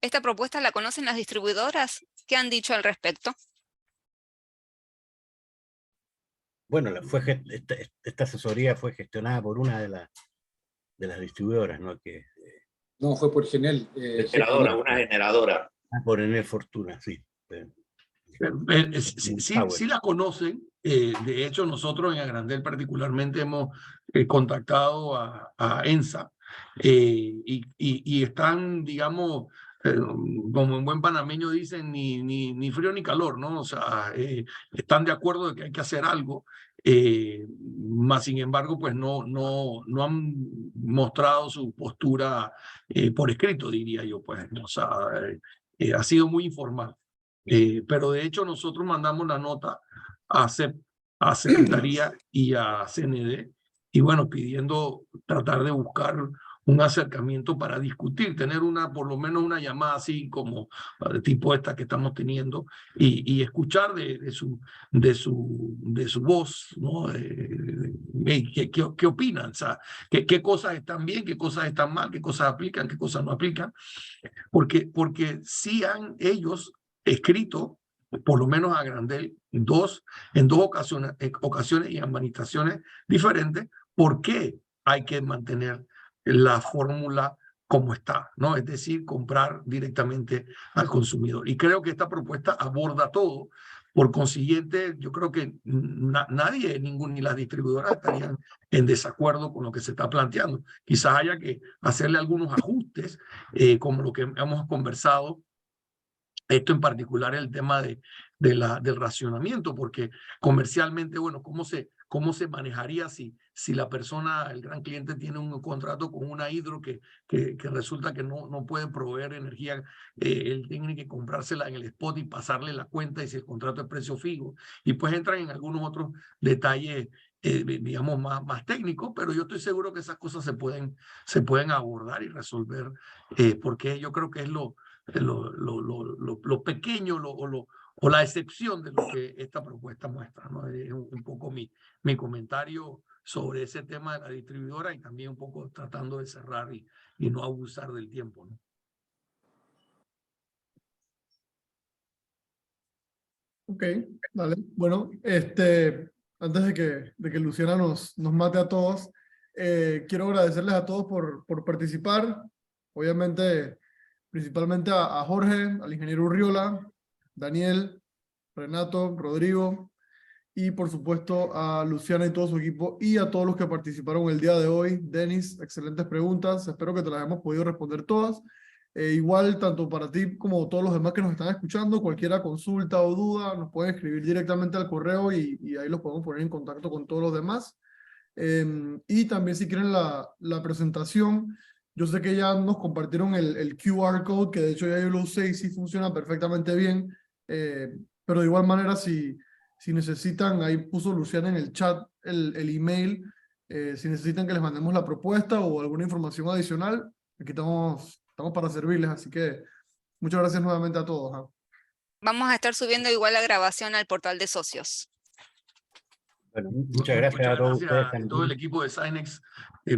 ¿Esta propuesta la conocen las distribuidoras? ¿Qué han dicho al respecto? Bueno, esta asesoría fue gestionada por una de las distribuidoras, ¿no? No, fue por Genel. Una generadora. Por Enel Fortuna, sí. Sí la conocen. De hecho, nosotros en Agrandel particularmente hemos contactado a ENSA y están, digamos, como en buen panameño dicen, ni frío ni calor, ¿no? O sea, están de acuerdo de que hay que hacer algo, más sin embargo, pues no han mostrado su postura por escrito, diría yo, pues. O sea, ha sido muy informal. Pero de hecho nosotros mandamos la nota a Secretaría y a CND, y bueno, pidiendo tratar de buscar un acercamiento para discutir, tener por lo menos una llamada así como de tipo esta que estamos teniendo, y escuchar de su voz, ¿no? ¿Qué opinan? O sea, ¿qué cosas están bien, qué cosas están mal, qué cosas aplican, qué cosas no aplican? Porque sí han ellos escrito, por lo menos a Agrandel, en dos ocasiones y en manifestaciones diferentes, por qué hay que mantener la fórmula como está, ¿no? Es decir, comprar directamente al consumidor. Y creo que esta propuesta aborda todo. Por consiguiente, yo creo que nadie, ni las distribuidoras estarían en desacuerdo con lo que se está planteando. Quizás haya que hacerle algunos ajustes, como lo que hemos conversado. Esto en particular el tema del racionamiento, porque comercialmente, bueno, ¿cómo se manejaría si la persona, el gran cliente, tiene un contrato con una hidro que resulta que no puede proveer energía? Él tiene que comprársela en el spot y pasarle la cuenta, y si el contrato es precio fijo. Y pues entran en algunos otros detalles, digamos, más técnicos, pero yo estoy seguro que esas cosas se pueden abordar y resolver, porque yo creo que es lo pequeño o la excepción de lo que esta propuesta muestra, ¿no? Es un poco mi comentario sobre ese tema de la distribuidora, y también un poco tratando de cerrar y no abusar del tiempo, ¿no? Ok, dale. Bueno, antes de que Luciana nos mate a todos, quiero agradecerles a todos por participar. Obviamente, principalmente a Jorge, al ingeniero Urriola, Daniel, Renato, Rodrigo, y por supuesto a Luciana y todo su equipo y a todos los que participaron el día de hoy. Denis, excelentes preguntas, espero que te las hemos podido responder todas. Igual, tanto para ti como todos los demás que nos están escuchando, cualquier consulta o duda, nos pueden escribir directamente al correo y ahí los podemos poner en contacto con todos los demás. Y también si quieren la presentación, yo sé que ya nos compartieron el QR code, que de hecho ya yo lo usé y sí funciona perfectamente bien, pero de igual manera si necesitan, ahí puso Luciana en el chat el email, si necesitan que les mandemos la propuesta o alguna información adicional, aquí estamos para servirles, así que muchas gracias nuevamente a todos. Vamos a estar subiendo igual la grabación al portal de socios. Bueno, muchas gracias a todos ustedes a todo también. el equipo de Synex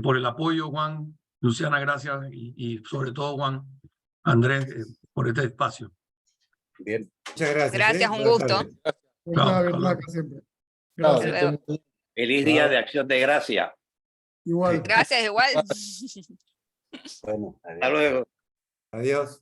por el apoyo, Juan, Luciana, gracias, y sobre todo Juan, Andrés, por este espacio. Bien. Muchas gracias. Gracias, un Buenas gusto. tardes. Puertas abiertas Claro. acá siempre. Chao, Gracias. Hasta luego. Feliz Día de Acción de Gracia. Igual. Gracias, igual. Bueno, Hasta adiós. luego. Adiós.